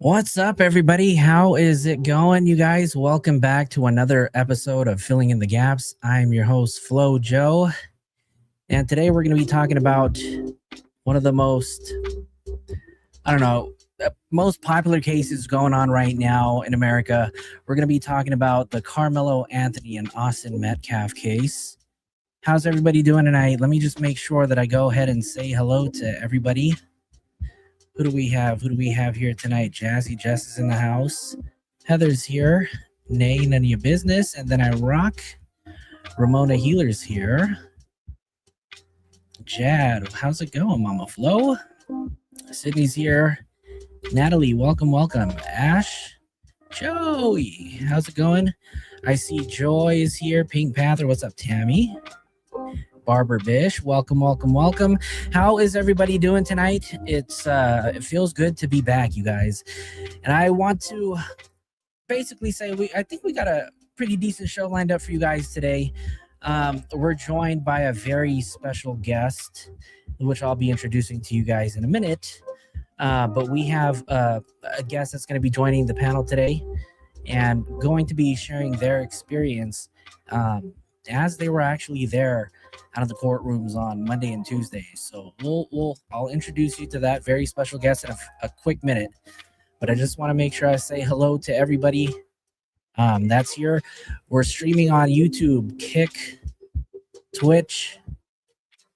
What's up, everybody? How is it going, you guys? Welcome back to another episode of Filling in the Gaps. I'm your host, Flo Joe, and today we're going to be talking about one of the most, most popular cases going on right now in America. We're going to be talking about the Karmelo Anthony and Austin Metcalf case. How's everybody doing tonight? Let me just make sure that I go ahead and say hello to everybody. Who do we have? Who do we have here tonight? Jazzy Jess is in the house. Heather's here. Nay, none of your business. And then I rock. Ramona Healer's here. Jad, how's it going, Mama Flo? Sydney's here. Natalie, welcome. Ash. Joey, how's it going? I see Joy is here. Pink Panther, what's up, Tammy? Barbara Bish, welcome. How is everybody doing tonight? It feels good to be back, you guys. And I want to basically say I think we got a pretty decent show lined up for you guys today. We're joined by a very special guest, which I'll be introducing to you guys in a minute. But we have a guest that's going to be joining the panel today and going to be sharing their experience as they were actually there out of the courtrooms on Monday and Tuesday. So I'll introduce you to that very special guest in a quick minute. But I just want to make sure I say hello to everybody that's here. We're streaming on YouTube, Kick, Twitch,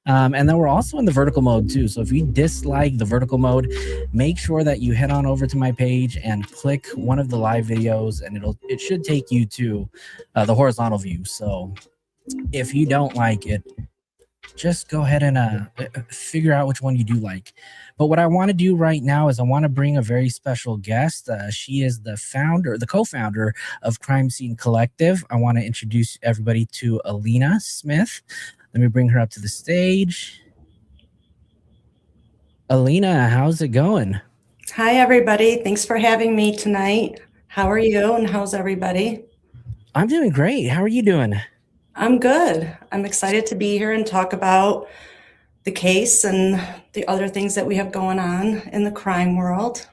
and then we're also in the vertical mode too. So if you dislike the vertical mode, make sure that you head on over to my page and click one of the live videos, and it should take you to the horizontal view. So if you don't like it, just go ahead and figure out which one you do like. But what I want to do right now is I want to bring a very special guest. She is the co-founder of Crime Scene Collective. I want to introduce everybody to Alina Smith. Let me bring her up to the stage. Alina, how's it going? Hi, everybody. Thanks for having me tonight. How are you and how's everybody? I'm doing great. How are you doing? I'm good. I'm excited to be here and talk about the case and the other things that we have going on in the crime world.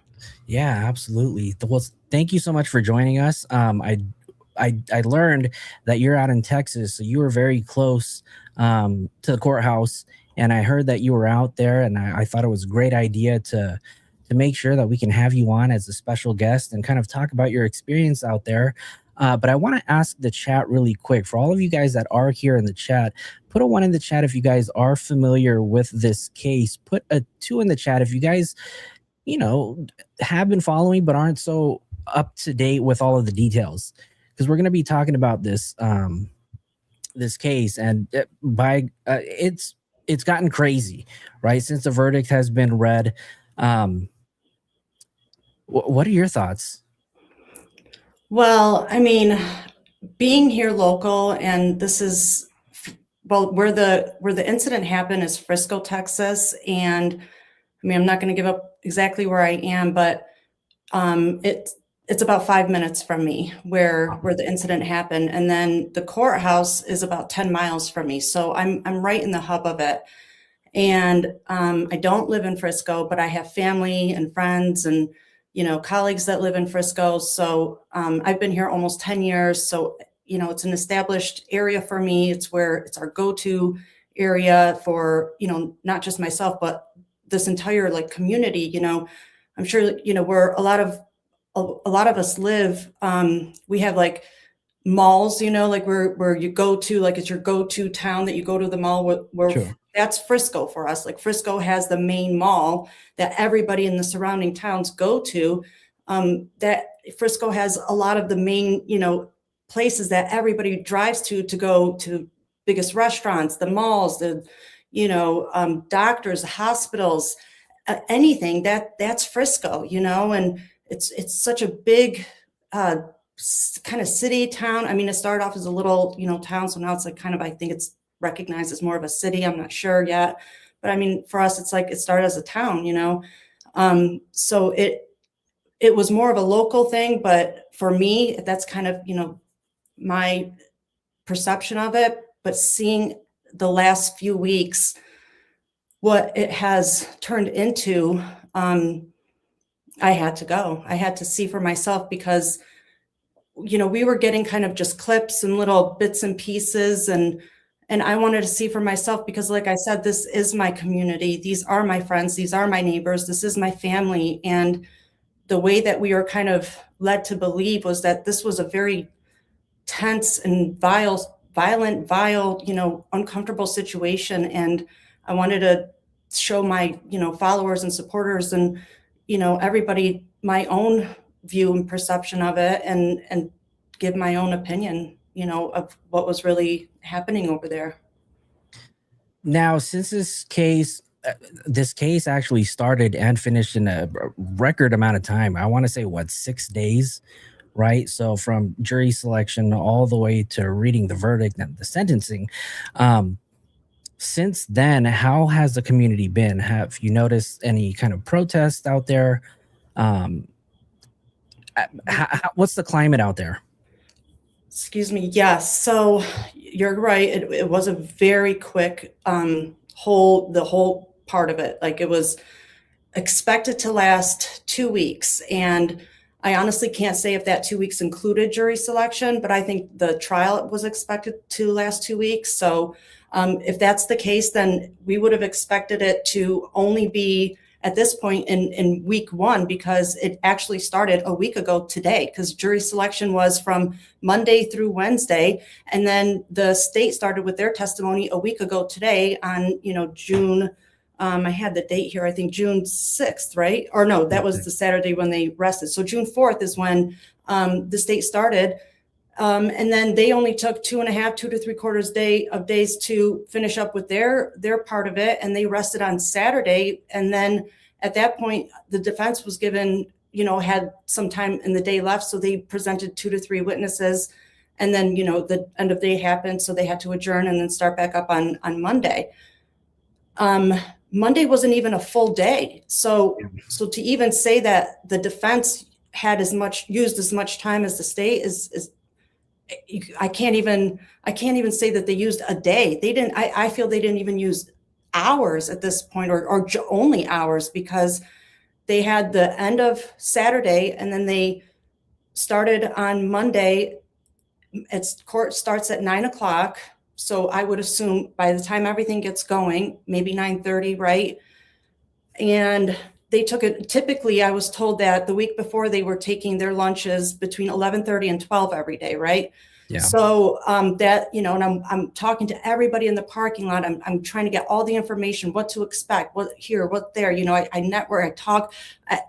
Yeah, absolutely. Well, thank you so much for joining us. I learned that you're out in Texas, so you were very close to the courthouse, and I heard that you were out there, and I thought it was a great idea to make sure that we can have you on as a special guest and kind of talk about your experience out there. But I want to ask the chat really quick. For all of you guys that are here in the chat, put a 1 in the chat if you guys are familiar with this case. Put a 2 in the chat if you guys, have been following but aren't so up to date with all of the details. Because we're going to be talking about this this case, and it's gotten crazy, right? Since the verdict has been read. What are your thoughts? Well, I mean, being here local, and this is where the incident happened is Frisco, Texas, and I mean, I'm not going to give up exactly where I am, but it's about 5 minutes from me where the incident happened, and then the courthouse is about 10 miles from me, so I'm right in the hub of it. And I don't live in Frisco, but I have family and friends and colleagues that live in Frisco. So I've been here almost 10 years. So, it's an established area for me. It's our go-to area for, not just myself, but this entire community. I'm sure, where a lot of us live, we have malls, where you go to, it's your go-to town that you go to the mall where Sure. That's Frisco for us. Frisco has the main mall that everybody in the surrounding towns go to. That Frisco has a lot of the main, places that everybody drives to go to biggest restaurants, the malls, the, doctors, hospitals, anything that's Frisco, and it's such a big, kind of city town. I mean, it started off as a little, town. So now it's I think it's recognized as more of a city. I'm not sure yet, but I mean, for us, it's it started as a town, so it was more of a local thing, but for me, that's kind of, my perception of it. But seeing the last few weeks, what it has turned into, I had to go. I had to see for myself because, we were getting kind of just clips and little bits and pieces, and I wanted to see for myself because, like I said, this is my community. These are my friends. These are my neighbors. This is my family. And the way that we were kind of led to believe was that this was a very tense and violent, vile, uncomfortable situation. And I wanted to show my, followers and supporters and, everybody my own view and perception of it, and give my own opinion, of what was really happening over there. Now, since this case actually started and finished in a record amount of time. I want to say, what, 6 days, right? So from jury selection all the way to reading the verdict and the sentencing. Since then, how has the community been? Have you noticed any kind of protests out there? Um, what's the climate out there? Excuse me. Yes. So you're right. It was a very quick the whole part of it. Like, it was expected to last 2 weeks. And I honestly can't say if that 2 weeks included jury selection, but I think the trial was expected to last 2 weeks. So if that's the case, then we would have expected it to only be at this point in week one, because it actually started a week ago today, because jury selection was from Monday through Wednesday. And then the state started with their testimony a week ago today on, June, I had the date here, I think June 6th, right? Or no, that was the Saturday when they rested. So June 4th is when the state started. And then they only took 2.5, 2 to 3/4 days to finish up with their part of it. And they rested on Saturday. And then at that point, the defense was given, had some time in the day left. So they presented 2 to 3 witnesses. And then, the end of the day happened. So they had to adjourn and then start back up on Monday. Monday wasn't even a full day. So to even say that the defense had used as much time as the state is I can't even say that they used a day. They didn't. I feel they didn't even use hours at this point, or only hours, because they had the end of Saturday and then they started on Monday. Court starts at 9 o'clock. So I would assume by the time everything gets going, maybe 9:30, right? And they took it. Typically, I was told that the week before they were taking their lunches between 11:30 and 12 every day, right? Yeah. So that, and I'm talking to everybody in the parking lot. I'm trying to get all the information, what to expect, what here, what there. I network, I talk.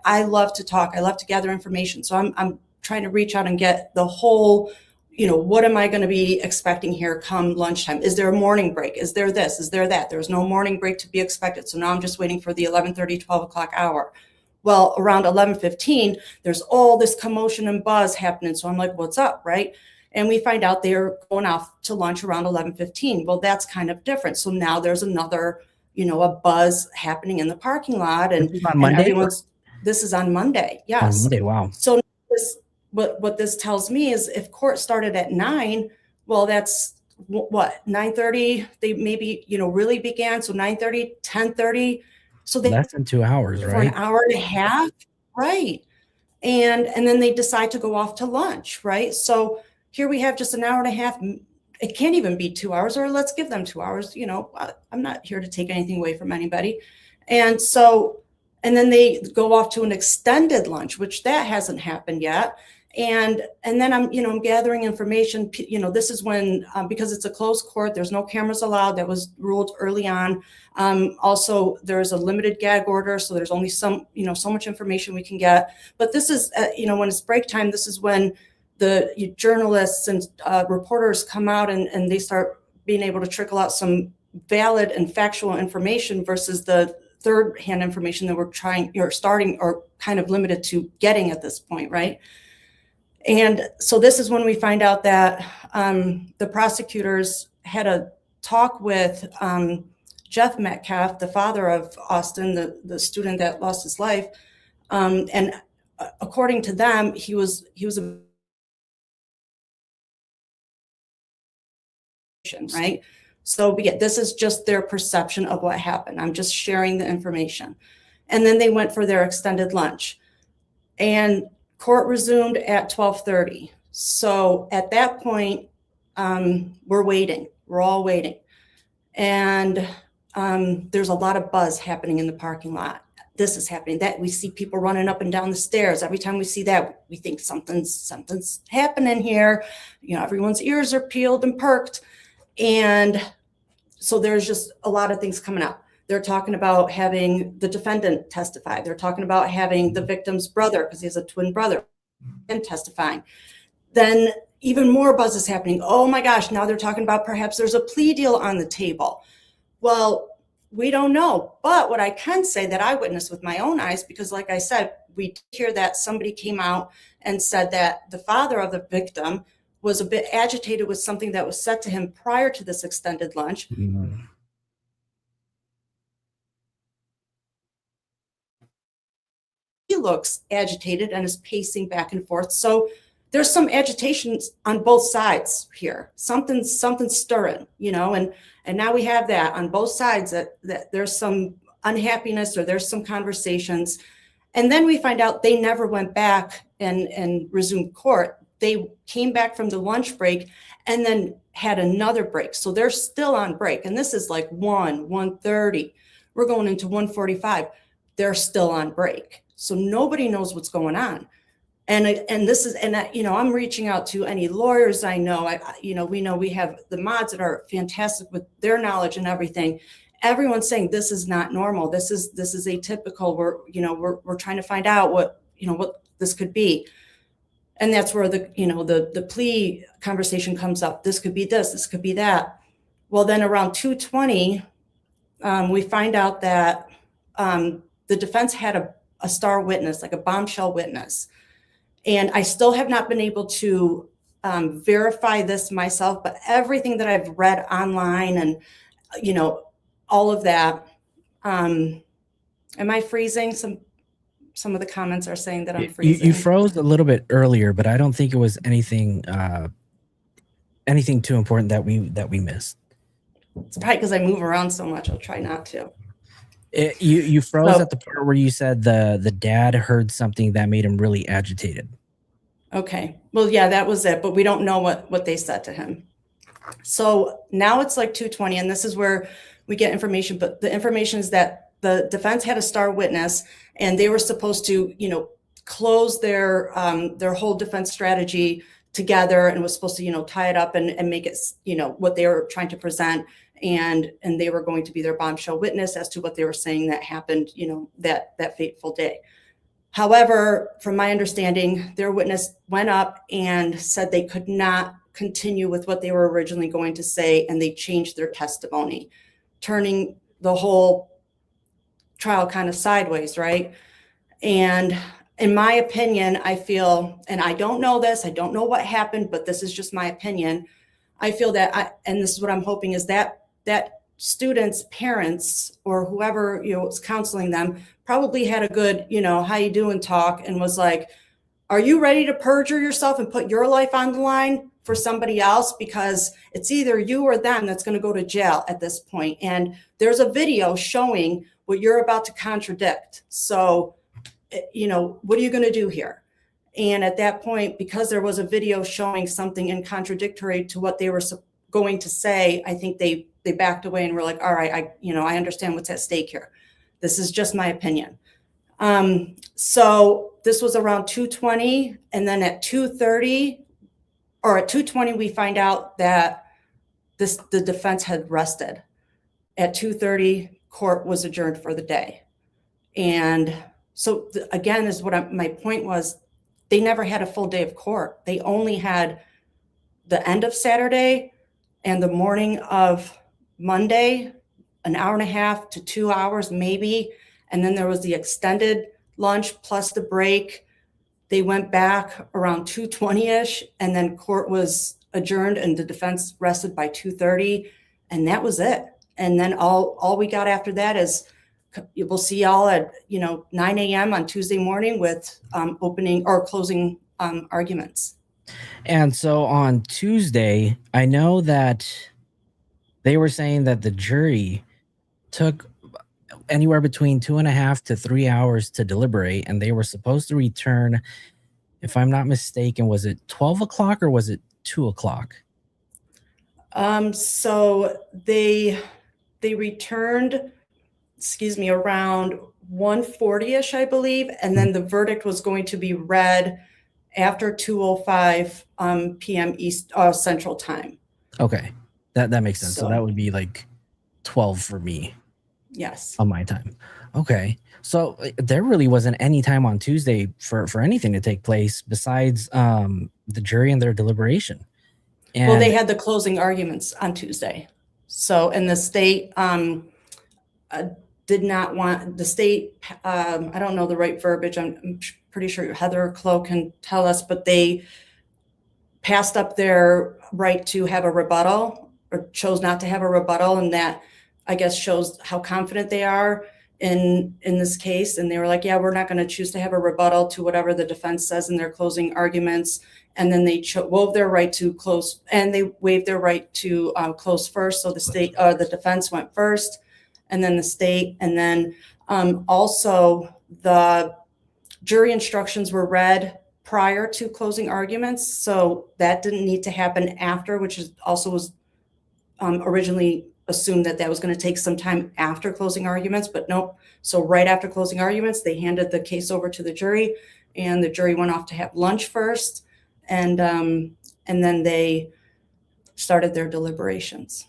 I love to talk. I love to gather information. So I'm trying to reach out and get the whole, what am I going to be expecting here come lunchtime? Is there a morning break? Is there this? Is there that? There's no morning break to be expected. So now I'm just waiting for the 11:30, 12 o'clock hour. Well, around 11:15, there's all this commotion and buzz happening. So I'm like, what's up, right? And we find out they're going off to lunch around 11:15. Well, that's kind of different. So now there's another, a buzz happening in the parking lot. And, this is on Monday? This is on Monday. Yes. On Monday, wow. So what this tells me is if court started at 9, well, that's what, 9:30, they maybe, really began. So 9:30, 10:30. So they less than 2 hours, right? For an hour and a half. Right. And then they decide to go off to lunch. Right. So here we have just an hour and a half. It can't even be 2 hours, or let's give them 2 hours. I'm not here to take anything away from anybody. And then they go off to an extended lunch, which that hasn't happened yet. And then I'm gathering information. This is when, because it's a closed court, there's no cameras allowed. That was ruled early on. Also, there's a limited gag order, so there's only so much information we can get. But this is, when it's break time, this is when the journalists and reporters come out and they start being able to trickle out some valid and factual information versus the third-hand information that we're starting or kind of limited to getting at this point, right? And so this is when we find out that the prosecutors had a talk with Jeff Metcalf, the father of Austin, the student that lost his life. And according to them, he was a right. So this is just their perception of what happened. I'm just sharing the information. And then they went for their extended lunch. and court resumed at 12:30. So at that point, we're waiting. We're all waiting. And there's a lot of buzz happening in the parking lot. This is happening, that we see people running up and down the stairs. Every time we see that, we think something's happening here. You know, everyone's ears are peeled and perked. And so there's just a lot of things coming up. They're talking about having the defendant testify. They're talking about having the victim's brother, because he has a twin brother, and testifying. Then even more buzz is happening. Oh my gosh, now they're talking about perhaps there's a plea deal on the table. Well, we don't know. But what I can say that I witnessed with my own eyes, because like I said, we did hear that somebody came out and said that the father of the victim was a bit agitated with something that was said to him prior to this extended lunch. Mm. He looks agitated and is pacing back and forth. So there's some agitations on both sides here. Something's stirring, you know, and now we have that on both sides, that there's some unhappiness or there's some conversations. And then we find out they never went back and resumed court. They came back from the lunch break and then had another break. So they're still on break. And this is like 1:30. We're going into 1:45. They're still on break. So nobody knows what's going on. And this is, and you know, I'm reaching out to any lawyers I know. We have the mods that are fantastic with their knowledge and everything. Everyone's saying this is not normal. This is atypical. We're trying to find out what this could be. And that's where the plea conversation comes up. This could be this could be that. Well, then around 2:20, we find out that the defense had a star witness, like a bombshell witness. And I still have not been able to verify this myself, but everything that I've read online and, all of that. Am I freezing? Some of the comments are saying that I'm freezing. You froze a little bit earlier, but I don't think it was anything too important that we missed. It's probably because I move around so much. I'll try not to. You froze at the part where you said the dad heard something that made him really agitated. Okay. Well, yeah, that was it. But we don't know what they said to him. So now it's like 2:20, and this is where we get information. But the information is that the defense had a star witness, and they were supposed to, close their whole defense strategy together, and was supposed to, tie it up and make it, what they were trying to present. And they were going to be their bombshell witness as to what they were saying that happened, that fateful day. However, from my understanding, their witness went up and said they could not continue with what they were originally going to say, and they changed their testimony, turning the whole trial kind of sideways, right? And in my opinion, I feel, and I don't know this, I don't know what happened, but this is just my opinion. I feel that, and this is what I'm hoping, is that students' parents or whoever was counseling them probably had a good, how you doing talk, and was like, are you ready to perjure yourself and put your life on the line for somebody else? Because it's either you or them that's going to go to jail at this point. And there's a video showing what you're about to contradict. So, what are you going to do here? And at that point, because there was a video showing something in contradictory to what they were going to say, I think they backed away and were like, all right, I understand what's at stake here. This is just my opinion. So this was around 2:20, and then at 2:30 or at 2:20, we find out that the defense had rested. At 2:30, court was adjourned for the day. And so again, is what my point was, they never had a full day of court. They only had the end of Saturday and the morning of Monday, an hour and a half to 2 hours maybe. And then there was the extended lunch plus the break. They went back around 2:20-ish, and then court was adjourned and the defense rested by 2:30, and that was it. And then all we got after that is we'll see y'all at 9 a.m. on Tuesday morning with opening or closing arguments. And so on Tuesday, I know that they were saying that the jury took anywhere between 2.5 to 3 hours to deliberate, and they were supposed to return, if I'm not mistaken, was it 12 o'clock or was it 2 o'clock? So they returned, around 1:40ish, I believe, and then the verdict was going to be read after 2:05 p.m. East Central Time. Okay, that makes sense. So that So would be like 12 for me yes. on my time. Okay, so there really wasn't any time on Tuesday for anything to take place besides the jury and their deliberation. Well, they And had the closing arguments on Tuesday. So, and the state did not want the state. I don't know the right verbiage. I'm pretty sure Heather or Chloe can tell us, but they passed up their right to have a rebuttal, or chose not to have a rebuttal, and that, I guess, shows how confident they are in this case. And they were like, yeah, we're not going to choose to have a rebuttal to whatever the defense says in their closing arguments. And then they waived their right to close, and they waived their right to close first. So the defense went first, and then the state, and then also the jury instructions were read prior to closing arguments. So that didn't need to happen after, which is also was originally assumed that was going to take some time after closing arguments, but nope. So right after closing arguments, they handed the case over to the jury, and the jury went off to have lunch first, and then they started their deliberations.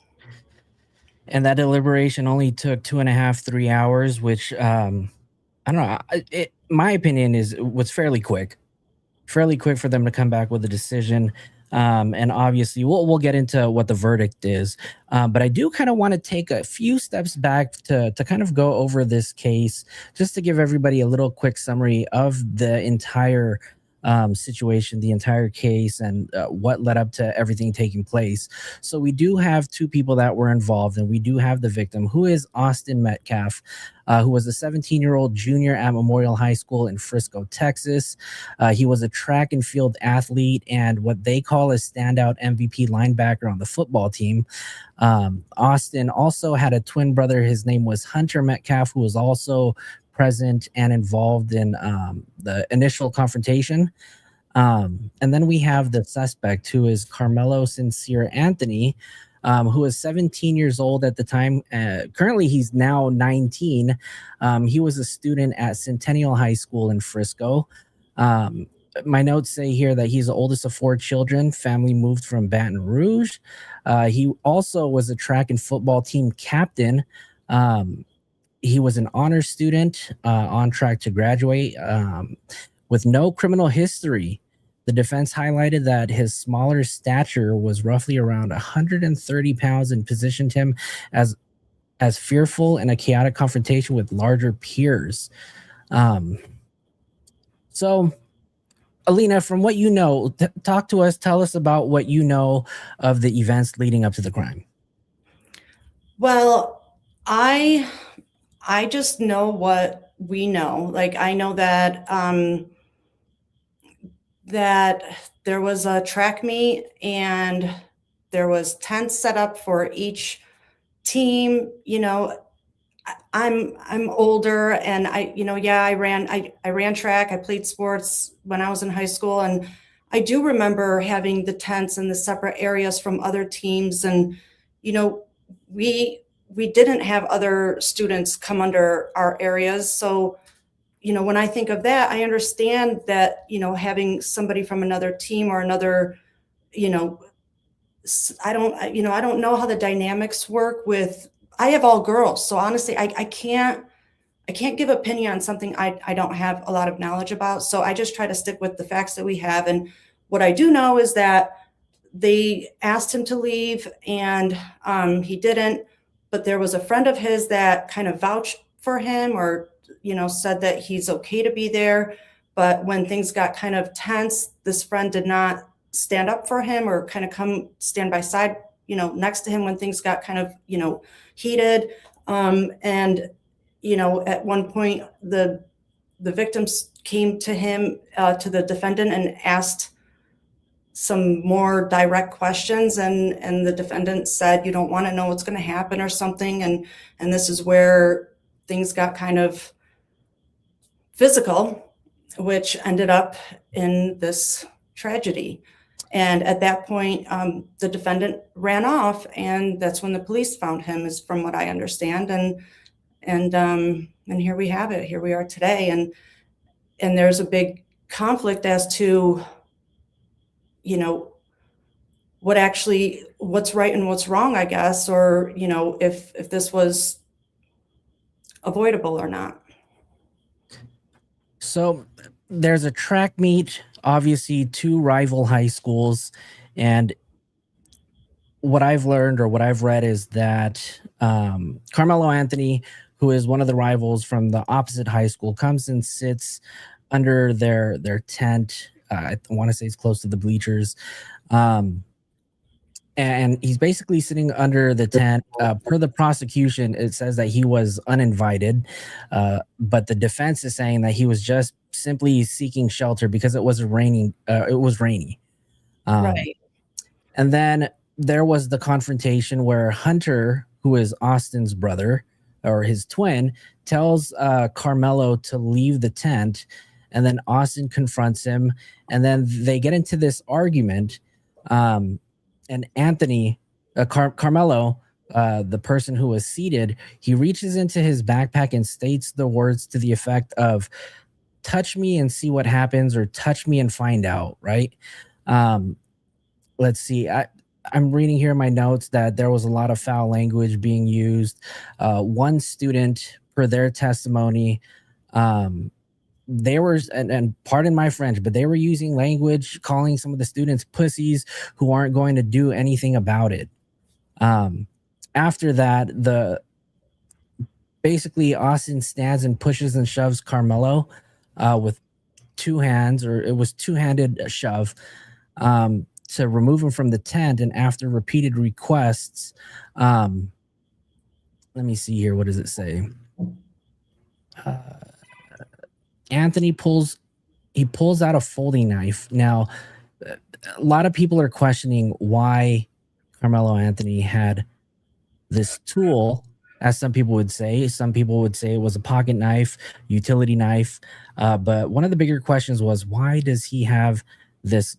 and that deliberation only took 2.5, 3 hours, which I don't know. My opinion is was fairly quick for them to come back with a decision. And obviously, we'll get into what the verdict is. But I do kind of want to take a few steps back to kind of go over this case, just to give everybody a little quick summary of the entire situation, the entire case, and what led up to everything taking place. So we do have two people that were involved, and we do have the victim, who is Austin Metcalf, who was a 17-year-old junior at Memorial High School in Frisco, Texas. He was a track and field athlete and what they call a standout MVP linebacker on the football team. Austin also had a twin brother. His name was Hunter Metcalf, who was also present and involved in the initial confrontation. And then we have the suspect, who is Karmelo Anthony, who was 17 years old at the time. Currently, he's now 19. He was a student at Centennial High School in Frisco. My notes say here that he's the oldest of 4 children. Family moved from Baton Rouge. He also was a track and football team captain. He was an honors student, on track to graduate, with no criminal history. The defense highlighted that his smaller stature was roughly around 130 pounds and positioned him as fearful in a chaotic confrontation with larger peers. So, Alina, from what you know, talk to us. Tell us about what you know of the events leading up to the crime. Well, I just know what we know. Like, I know that that there was a track meet, and there was tents set up for each team. I'm older, and I ran track. I played sports when I was in high school, and I do remember having the tents and the separate areas from other teams. And we didn't have other students come under our areas. So when I think of that, I understand that having somebody from another team or another, I don't know how the dynamics work with. I have all girls, so honestly, I can't give opinion on something I don't have a lot of knowledge about. So I just try to stick with the facts that we have. And what I do know is that they asked him to leave, and he didn't. But there was a friend of his that kind of vouched for him, or said that he's okay to be there. But when things got kind of tense, this friend did not stand up for him or kind of come stand by side, next to him when things got kind of, heated. And at one point, the victims came to him, to the defendant, and asked some more direct questions, and the defendant said, you don't want to know what's going to happen or something. And this is where things got kind of physical, which ended up in this tragedy. And at that point, the defendant ran off, and that's when the police found him, is from what I understand. And here we have it. Here we are today, and there's a big conflict as to, you know, what's right and what's wrong, I guess, or, you know, if this was avoidable or not. So there's a track meet, obviously two rival high schools, and what I've learned or what I've read is that Karmelo Anthony, who is one of the rivals from the opposite high school, comes and sits under their tent. I want to say it's close to the bleachers. And he's basically sitting under the tent. Per the prosecution, it says that he was uninvited, but the defense is saying that he was just simply seeking shelter because it was raining. It was rainy, Right. and then there was the confrontation where Hunter, who is Austin's brother or his twin, tells Karmelo to leave the tent, and then Austin confronts him, and then they get into this argument. And Anthony, Karmelo, the person who was seated, he reaches into his backpack and states the words to the effect of, touch me and see what happens, or touch me and find out, right? Let's see. I'm reading here in my notes that there was a lot of foul language being used. One student, per their testimony, they were, and pardon my French, but they were using language calling some of the students pussies who aren't going to do anything about it. After that, basically Austin stands and pushes and shoves Karmelo with two hands, or it was two-handed shove, to remove him from the tent. And after repeated requests, let me see here. What does it say? Anthony pulls out a folding knife. Now, a lot of people are questioning why Karmelo Anthony had this tool, as some people would say. Some people would say it was a pocket knife, utility knife. But one of the bigger questions was, why does he have this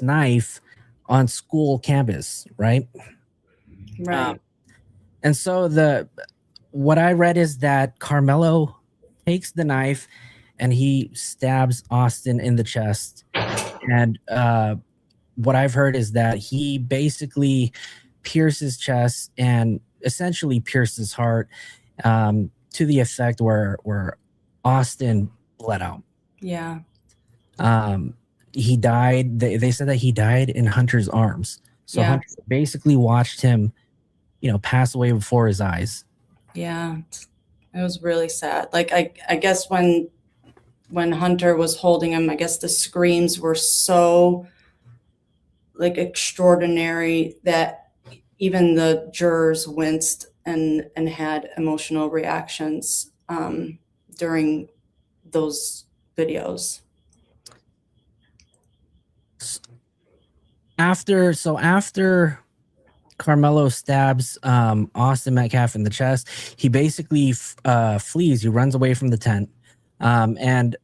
knife on school campus, right? Right. And so what I read is that Karmelo takes the knife and he stabs Austin in the chest. And what I've heard is that he basically pierces chest and essentially pierces heart, to the effect where Austin bled out. Yeah. He died. They said that he died in Hunter's arms. So Yeah. Hunter basically watched him, pass away before his eyes. Yeah. It was really sad. Like, I guess when Hunter was holding him, I guess the screams were so like extraordinary that even the jurors winced and had emotional reactions during those videos. After Karmelo stabs Austin Metcalf in the chest, he basically flees. He runs away from the tent. And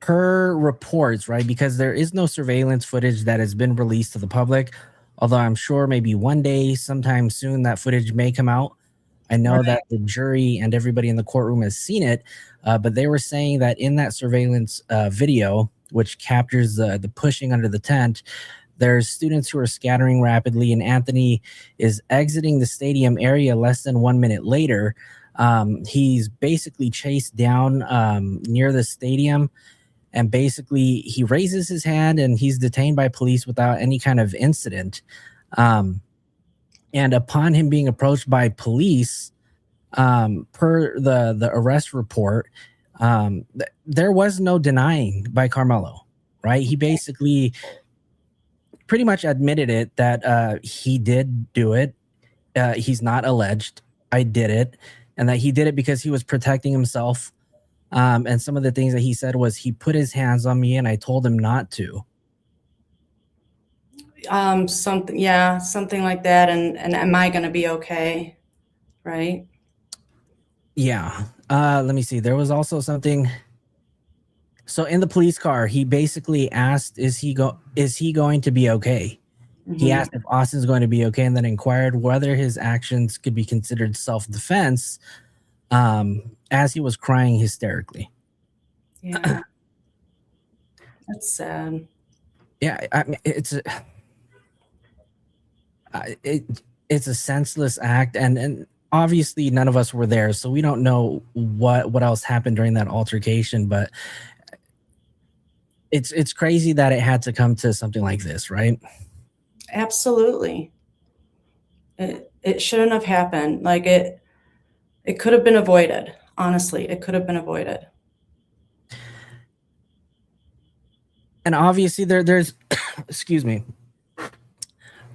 per reports, right, because there is no surveillance footage that has been released to the public, although I'm sure maybe one day, sometime soon, that footage may come out. I know that the jury and everybody in the courtroom has seen it, but they were saying that in that surveillance video, which captures the pushing under the tent, there's students who are scattering rapidly, and Anthony is exiting the stadium area less than 1 minute later. He's basically chased down near the stadium, and basically he raises his hand and he's detained by police without any kind of incident. And upon him being approached by police, per the arrest report, there was no denying by Karmelo, right? He basically pretty much admitted it, that he did do it. He's not alleged, I did it, and that he did it because he was protecting himself. And some of the things that he said was, he put his hands on me and I told him not to. Something like that. And am I going to be okay? Right. Yeah. Let me see. There was also something. So in the police car, he basically asked, is he going to be okay? He Mhm. asked if Austin's going to be okay, and then inquired whether his actions could be considered self-defense, as he was crying hysterically. Yeah, that's sad. Yeah, I mean, it's a senseless act, and obviously none of us were there, so we don't know what else happened during that altercation. But it's crazy that it had to come to something like this, right? Absolutely. It shouldn't have happened. Like it could have been avoided. Honestly, it could have been avoided. And obviously there's excuse me,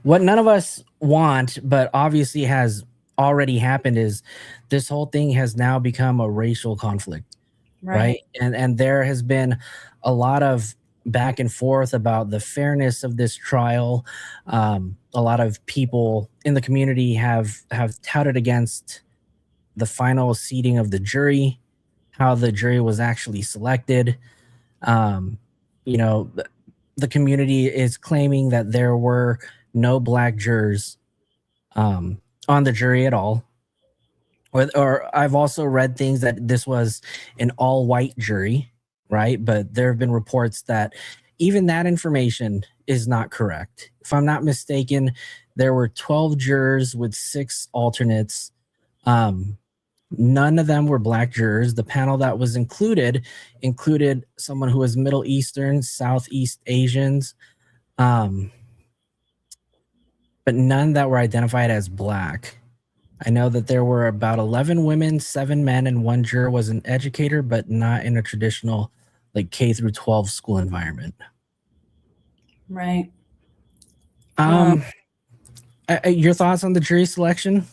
what none of us want, but obviously has already happened, is this whole thing has now become a racial conflict, Right. right? And there has been a lot of back and forth about the fairness of this trial. A lot of people in the community have touted against the final seating of the jury, how the jury was actually selected. Um, you know, the community is claiming that there were no black jurors on the jury at all. Or I've also read things that this was an all white jury, right? But there have been reports that even that information is not correct. If I'm not mistaken, there were 12 jurors with 6 alternates. Um, None of them were black jurors. The panel that was included someone who was Middle Eastern, Southeast Asians, um, but none that were identified as black. I know that there were about 11 women, 7 men, and 1 juror was an educator, but not in a traditional like K through 12 school environment. Right. Um, Um, your thoughts on the jury selection?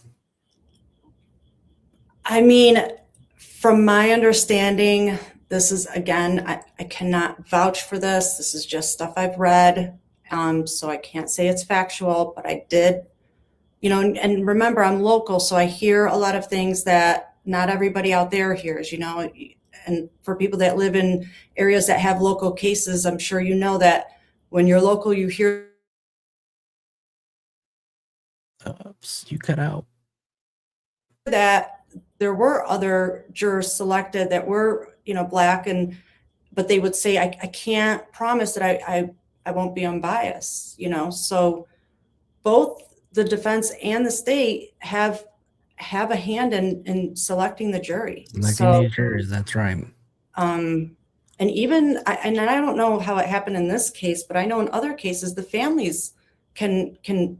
I mean, from my understanding, this is again, I cannot vouch for this. This is just stuff I've read. So I can't say it's factual, but I did, and remember, I'm local, so I hear a lot of things that not everybody out there hears, and for people that live in areas that have local cases, I'm sure you know that when you're local, you hear Oops, you cut out. that there were other jurors selected that were, black, but they would say, I can't promise that I won't be unbiased, So both the defense and the state have a hand in selecting the jury. Electing So these jurors, that's right. and even and I don't know how it happened in this case, but I know in other cases the families can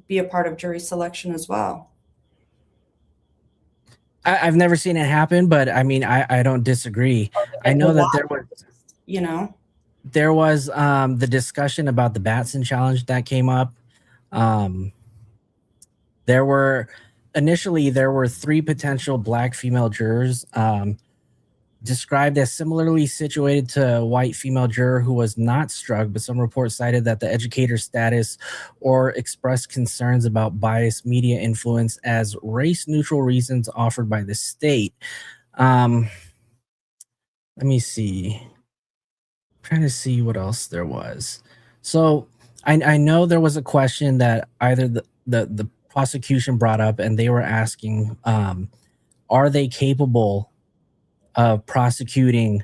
be a part of jury selection as well. I've never seen it happen, but I mean, I don't disagree. I At the know that Y, you know. there was the discussion about the Batson challenge that came up. Um, there were there were 3 potential black female jurors, described as similarly situated to a white female juror who was not struck, but some reports cited that the educator's status or expressed concerns about biased media influence as race neutral reasons offered by the state. Um, let me see. I'm trying to see what else there was. So I know there was a question that either the prosecution brought up, and they were asking, are they capable of prosecuting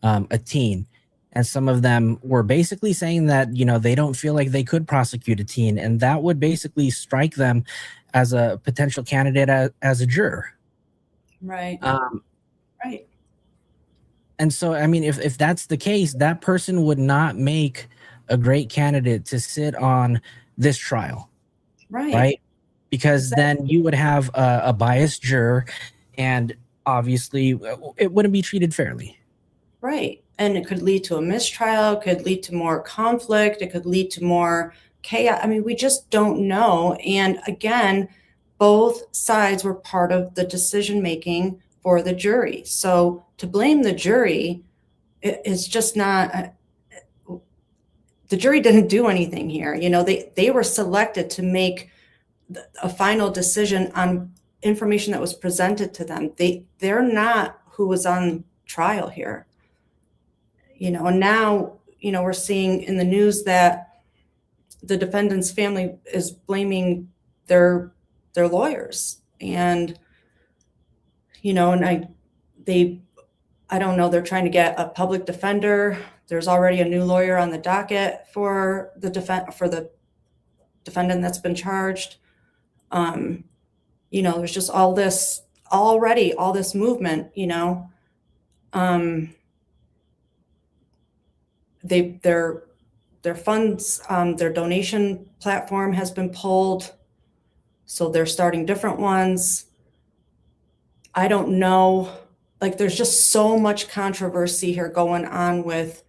a teen? And some of them were basically saying that, they don't feel like they could prosecute a teen, and that would basically strike them as a potential candidate as a juror. Right. Um, Right. and so, I mean, if that's the case, that person would not make a great candidate to sit on this trial, Right. right? Because Exactly. then you would have a biased juror, and obviously it wouldn't be treated fairly. Right. And it could lead to a mistrial, could lead to more conflict, it could lead to more chaos. I mean, we just don't know. And again, both sides were part of the decision making for the jury. So to blame the jury is just not, the jury didn't do anything here. They were selected to make a final decision on information that was presented to them. They're not who was on trial here. And now, we're seeing in the news that the defendant's family is blaming their lawyers. And, I don't know, they're trying to get a public defender. There's already a new lawyer on the docket for the defendant that's been charged. There's just all this movement, their funds, their donation platform has been pulled. So they're starting different ones. I don't know. Like, there's just so much controversy here going on with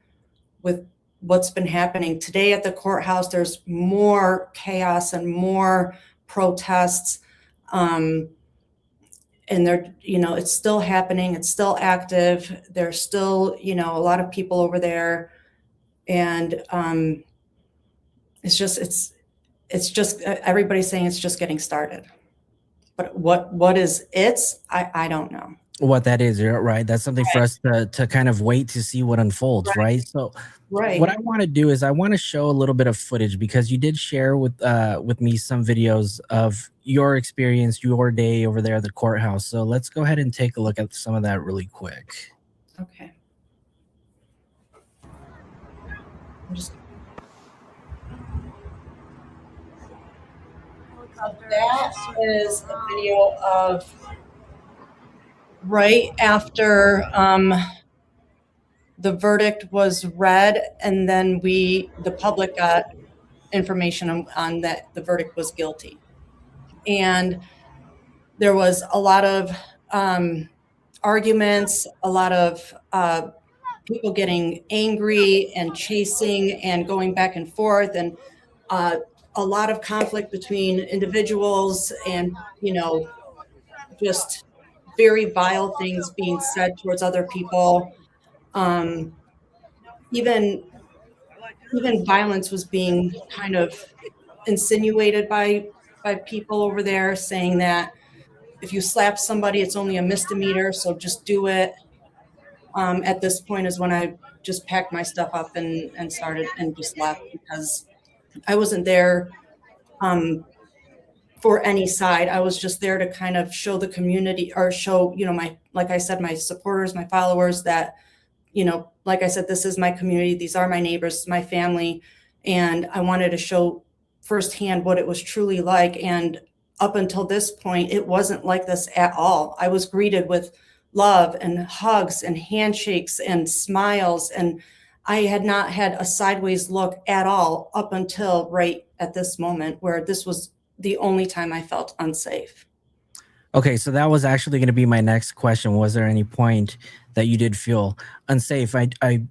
what's been happening today at the courthouse. There's more chaos and more protests. And they're, it's still happening. It's still active. There's still, a lot of people over there. And it's just everybody's saying it's just getting started. But what is I don't know what that is, right? That's something for us to kind of wait to see what unfolds, right? So what I want to do is I want to show a little bit of footage, because you did share with me some videos of your experience, your day over there at the courthouse. So let's go ahead and take a look at some of that really quick. Okay. That is a video of right after the verdict was read, and then the public got information on that the verdict was guilty. And there was a lot of arguments, a lot of people getting angry and chasing and going back and forth, and a lot of conflict between individuals, and just very vile things being said towards other people. Even violence was being kind of insinuated by people over there, saying that if you slap somebody, it's only a misdemeanor, so just do it. At this point is when I just packed my stuff up and started and just left, because I wasn't there for any side. I was just there to kind of show the community, or show, like I said, my supporters, my followers, that, like I said, this is my community. These are my neighbors, my family. And I wanted to show firsthand what it was truly like. And up until this point, it wasn't like this at all. I was greeted with love and hugs and handshakes and smiles. And I had not had a sideways look at all up until right at this moment, where this was the only time I felt unsafe. Okay, so that was actually going to be my next question. Was there any point that you did feel unsafe? I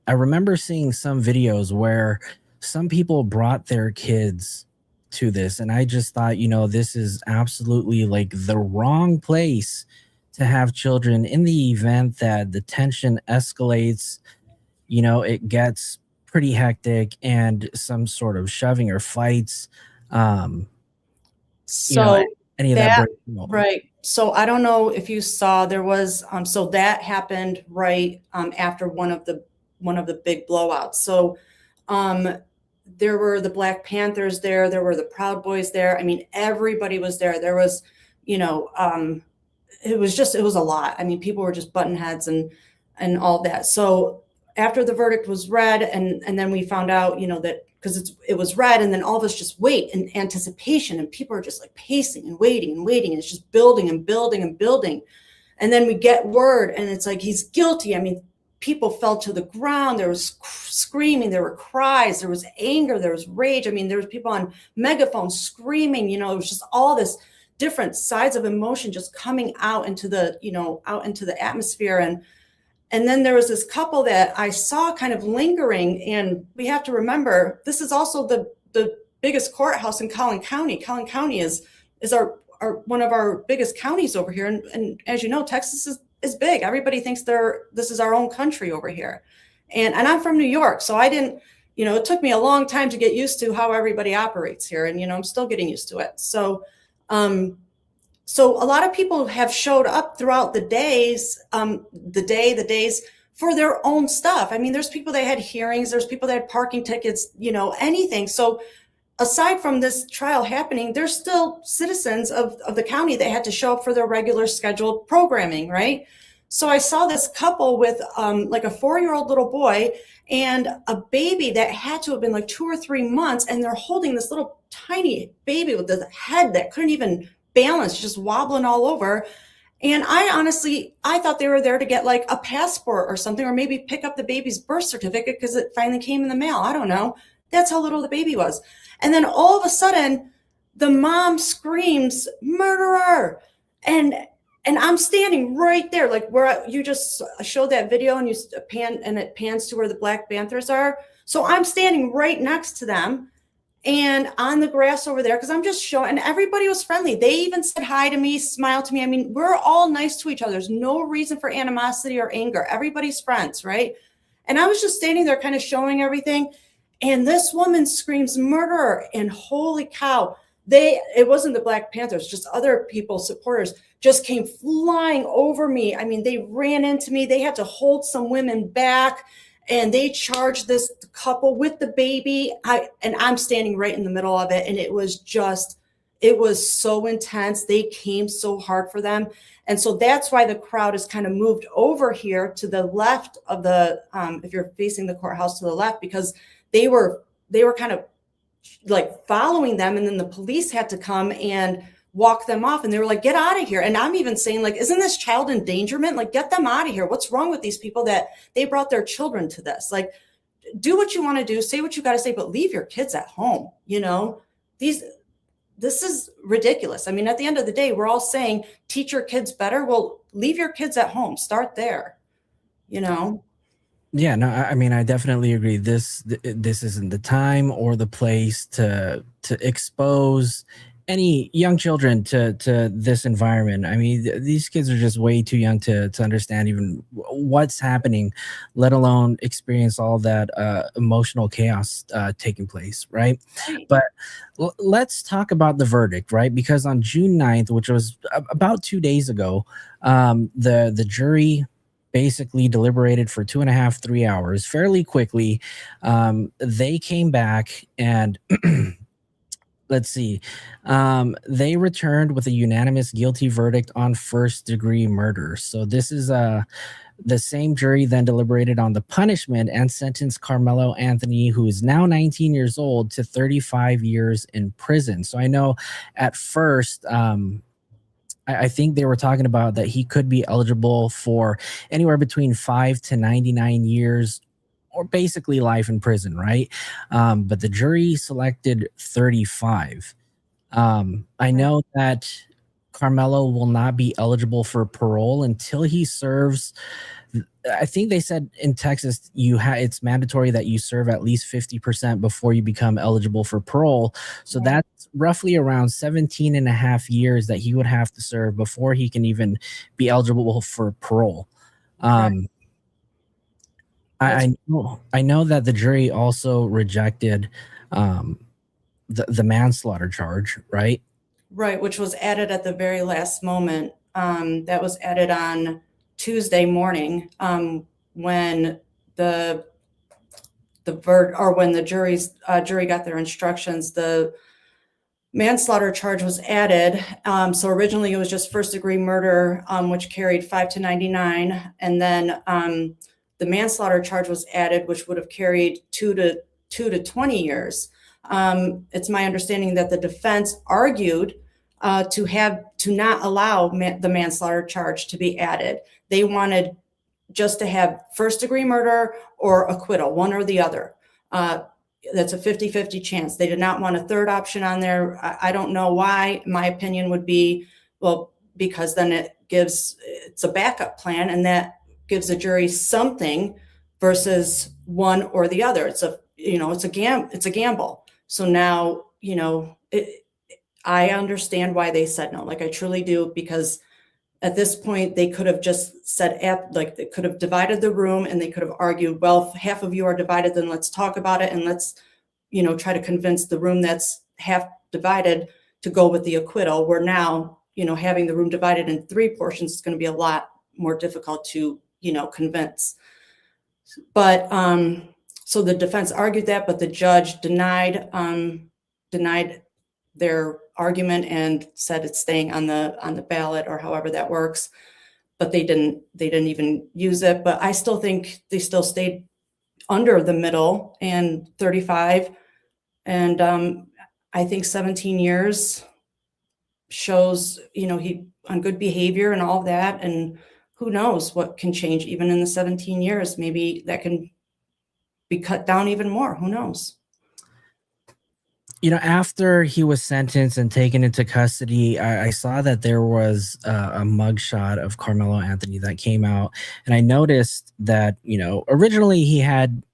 remember seeing some videos where some people brought their kids to this, and I just thought, this is absolutely like the wrong place to have children. In the event that the tension escalates, it gets pretty hectic, and some sort of shoving or fights. So any of that right. So I don't know if you saw, there was so that happened right after one of the big blowouts. So there were the Black Panthers there. There were the Proud Boys there. I mean, everybody was there. There was, it was a lot. I mean, people were just button heads and all that. So after the verdict was read, and then we found out, that because it was read, and then all of us just wait in anticipation, and people are just like pacing and waiting and waiting. And it's just building and building and building. And then we get word, and it's like, he's guilty. I mean, people fell to the ground. There was screaming, there were cries, there was anger, there was rage. I mean, there was people on megaphones screaming, it was just all this different sides of emotion just coming out into the atmosphere. And then there was this couple that I saw kind of lingering, and we have to remember, this is also the biggest courthouse in Collin County. Collin County is our one of our biggest counties over here. And as you know, Texas is big. Everybody thinks this is our own country over here. And I'm from New York, so I didn't, it took me a long time to get used to how everybody operates here. And, I'm still getting used to it. So So a lot of people have showed up throughout the days, the days for their own stuff. I mean, there's people that had hearings, there's people that had parking tickets, anything. So aside from this trial happening, there's still citizens of the county that had to show up for their regular scheduled programming, right? So I saw this couple with like a 4-year-old little boy and a baby that had to have been like 2 or 3 months, and they're holding this little tiny baby with the head that couldn't even balance, just wobbling all over. And I thought they were there to get like a passport or something, or maybe pick up the baby's birth certificate because it finally came in the mail. I don't know. That's how little the baby was. And then all of a sudden, the mom screams, "Murderer!" And and I'm standing right there, like where you just showed that video, and it pans to where the Black Panthers are. So I'm standing right next to them and on the grass over there, because I'm just showing, and everybody was friendly. They even said hi to me, smiled to me. I mean, we're all nice to each other. There's no reason for animosity or anger. Everybody's friends, right? And I was just standing there kind of showing everything. And this woman screams murderer, and holy cow, it wasn't the Black Panthers, just other people, supporters, just came flying over me. I mean, they ran into me. They had to hold some women back, and they charged this couple with the baby. And I'm standing right in the middle of it. And it was so intense. They came so hard for them. And so that's why the crowd is kind of moved over here to the left of if you're facing the courthouse, to the left, because they were kind of like following them. And then the police had to come and walk them off, and they were like, "Get out of here." And I'm even saying, like, isn't this child endangerment? Like, get them out of here. What's wrong with these people that they brought their children to this? Like, do what you want to do, say what you got to say, but leave your kids at home. This is ridiculous. I mean, at the end of the day, we're all saying teach your kids better. Well, leave your kids at home. Start there. Yeah, no, I mean, I definitely agree. This isn't the time or the place to expose any young children to this environment. I mean, these kids are just way too young to understand even what's happening, let alone experience all that emotional chaos taking place, right? But let's talk about the verdict, right? Because on June 9th, which was about 2 days ago, the jury basically deliberated for 2.5, 3 hours fairly quickly. They came back and let's see. They returned with a unanimous guilty verdict on first-degree murder. So this is the same jury then deliberated on the punishment and sentenced Karmelo Anthony, who is now 19 years old, to 35 years in prison. So I know at first, I think they were talking about that he could be eligible for anywhere between 5 to 99 years, or basically life in prison, right? But the jury selected 35. I know that Karmelo will not be eligible for parole until he serves. I think they said in Texas it's mandatory that you serve at least 50% before you become eligible for parole. So that's roughly around 17 and a half years that he would have to serve before he can even be eligible for parole. I know that the jury also rejected the manslaughter charge, right? Right, which was added at the very last moment. That was added on Tuesday morning, when the jury got their instructions. The manslaughter charge was added. So originally it was just first-degree murder, which carried 5 to 99, and then the manslaughter charge was added, which would have carried 2 to 20 years. It's my understanding that the defense argued to not allow the manslaughter charge to be added. They wanted just to have first-degree murder or acquittal, one or the other. That's a 50-50 chance. They did not want a third option on there. I don't know why. My opinion would be, well, because then it's a backup plan, and that gives the jury something versus one or the other. It's a gamble. So now, I understand why they said no. Like, I truly do, because at this point they could have just said, they could have divided the room, and they could have argued, well, if half of you are divided, then let's talk about it, and let's, try to convince the room that's half divided to go with the acquittal. Where now having the room divided in 3 portions is going to be a lot more difficult to, convince. But so the defense argued that, but the judge denied their argument and said it's staying on the ballot, or however that works. But they didn't even use it. But I still think they still stayed under the middle and 35. And I think 17 years shows, he on good behavior and all of that. And who knows what can change even in the 17 years. Maybe that can be cut down even more. Who knows? After he was sentenced and taken into custody, I saw that there was a mugshot of Karmelo Anthony that came out. And I noticed that, originally he had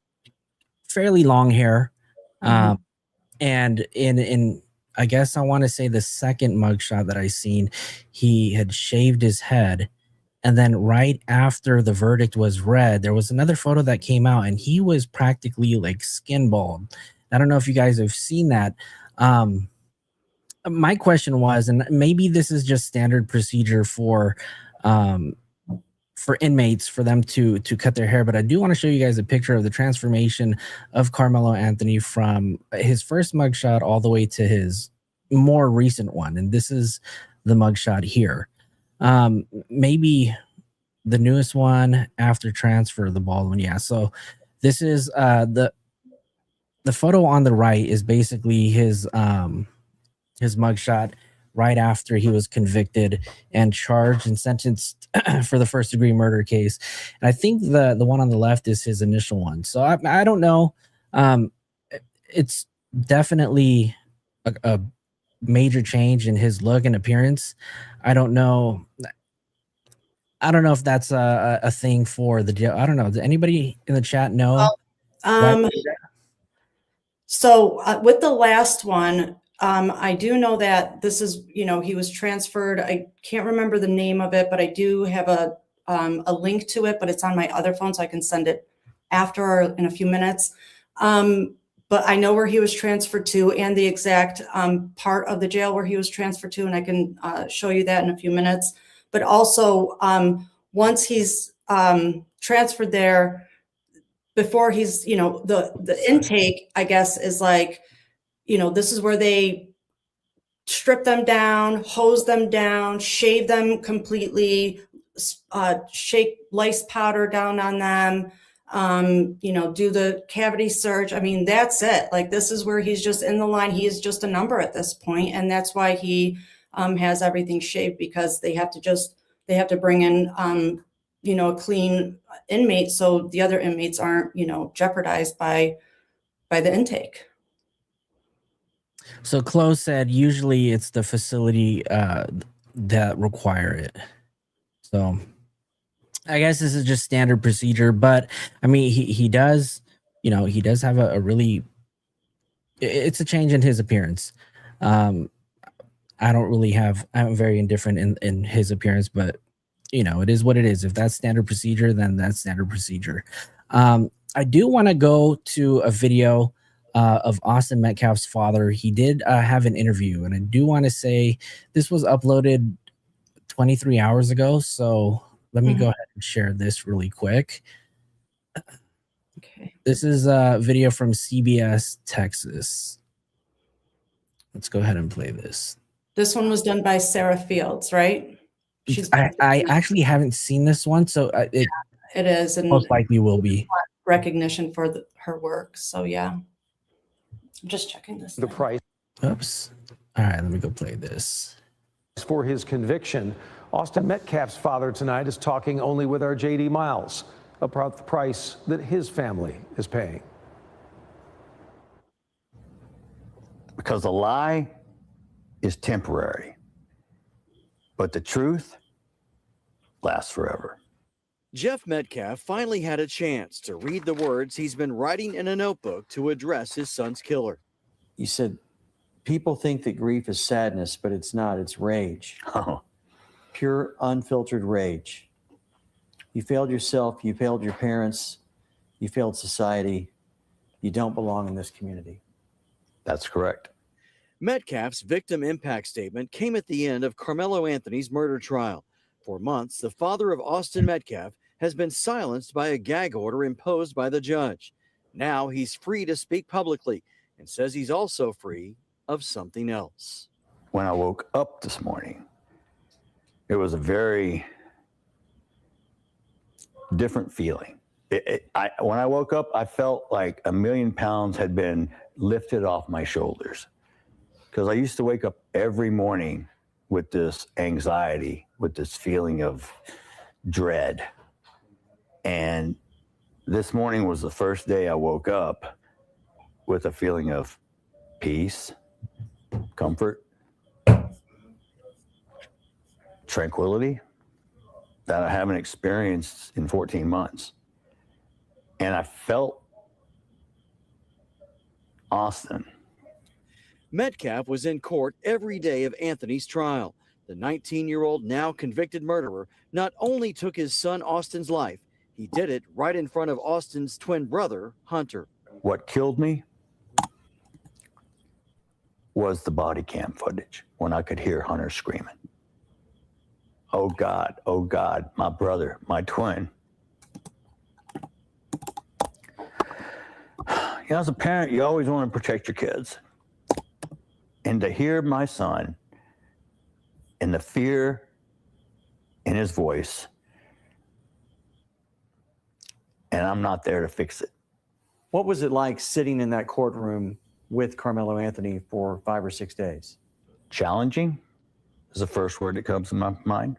fairly long hair. And in I guess I want to say the second mugshot that I seen, he had shaved his head. And then right after the verdict was read, there was another photo that came out and he was practically like skin bald. I don't know if you guys have seen that. My question was, and maybe this is just standard procedure for inmates, for them to cut their hair, but I do want to show you guys a picture of the transformation of Karmelo Anthony from his first mugshot all the way to his more recent one. And this is the mugshot here. Maybe the newest one after transfer, the bald one. Yeah. So this is the photo on the right is basically his mugshot right after he was convicted and charged and sentenced for the first-degree murder case. And I think the one on the left is his initial one. So I don't know. It's definitely a major change in his look and appearance. I don't know if that's a thing for the jail. I don't know. Does anybody in the chat know? So with the last one, I do know that this is, he was transferred. I can't remember the name of it, but I do have a link to it, but it's on my other phone, so I can send it after or in a few minutes. But I know where he was transferred to and the exact part of the jail where he was transferred to, and I can show you that in a few minutes. But also, once he's transferred there, before he's, the intake, I guess, is like, this is where they strip them down, hose them down, shave them completely, shake lice powder down on them, do the cavity search. I mean, that's it. Like, this is where he's just in the line. He is just a number at this point. And that's why he has everything shaved, because they have to bring in, a clean inmate, so the other inmates aren't, jeopardized by the intake. So Chloe said usually it's the facility that require it. So I guess this is just standard procedure, but I mean, he does, he does have a really, it's a change in his appearance. I'm very indifferent in his appearance, but it is what it is. If that's standard procedure, then that's standard procedure. I do want to go to a video of Austin Metcalf's father. He did have an interview, and I do want to say this was uploaded 23 hours ago. So let me go ahead and share this really quick. Okay. This is a video from CBS Texas. Let's go ahead and play this. This one was done by Sarah Fields, right? I actually haven't seen this one, so it is, and most likely will be recognition for her work. So yeah, I'm just checking this. The price. Oops. All right, let me go play this. For his conviction, Austin Metcalf's father tonight is talking only with our JD Miles about the price that his family is paying. Because a lie is temporary, but the truth lasts forever. Jeff Metcalf finally had a chance to read the words he's been writing in a notebook to address his son's killer. You said, people think that grief is sadness, but it's not. It's rage. Oh. Pure, unfiltered rage. You failed yourself. You failed your parents. You failed society. You don't belong in this community. That's correct. Metcalf's victim impact statement came at the end of Karmelo Anthony's murder trial. For months, the father of Austin Metcalf has been silenced by a gag order imposed by the judge. Now he's free to speak publicly and says he's also free of something else. When I woke up this morning, it was a very different feeling. When I woke up, I felt like 1,000,000 pounds had been lifted off my shoulders. Because I used to wake up every morning with this anxiety, with this feeling of dread. And this morning was the first day I woke up with a feeling of peace, comfort, tranquility that I haven't experienced in 14 months. And I felt Austin. Metcalf was in court every day of Anthony's trial. The 19-year-old, now convicted murderer, not only took his son Austin's life, he did it right in front of Austin's twin brother, Hunter. What killed me was the body cam footage when I could hear Hunter screaming. Oh God, my brother, my twin. You know, as a parent, you always want to protect your kids. And to hear my son and the fear in his voice, and I'm not there to fix it. What was it like sitting in that courtroom with Karmelo Anthony for 5 or 6 days? Challenging is the first word that comes to my mind.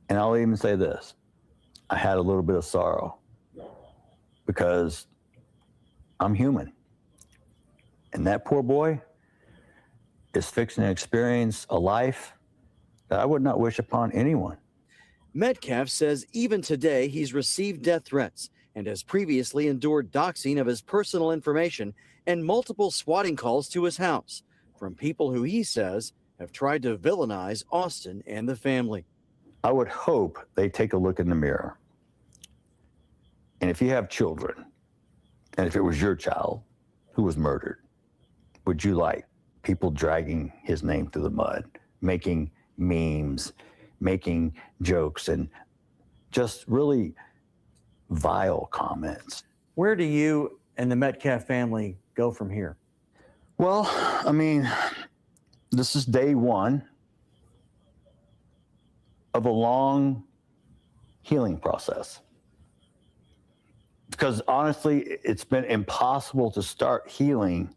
And I'll even say this. I had a little bit of sorrow because I'm human. And that poor boy is fixing to experience a life that I would not wish upon anyone. Metcalf says even today he's received death threats and has previously endured doxing of his personal information and multiple swatting calls to his house from people who he says have tried to villainize Austin and the family. I would hope they take a look in the mirror. And if you have children, and if it was your child who was murdered, would you like people dragging his name through the mud, making memes, making jokes, and just really vile comments? Where do you and the Metcalf family go from here? Well, I mean, this is day one of a long healing process. Because honestly, it's been impossible to start healing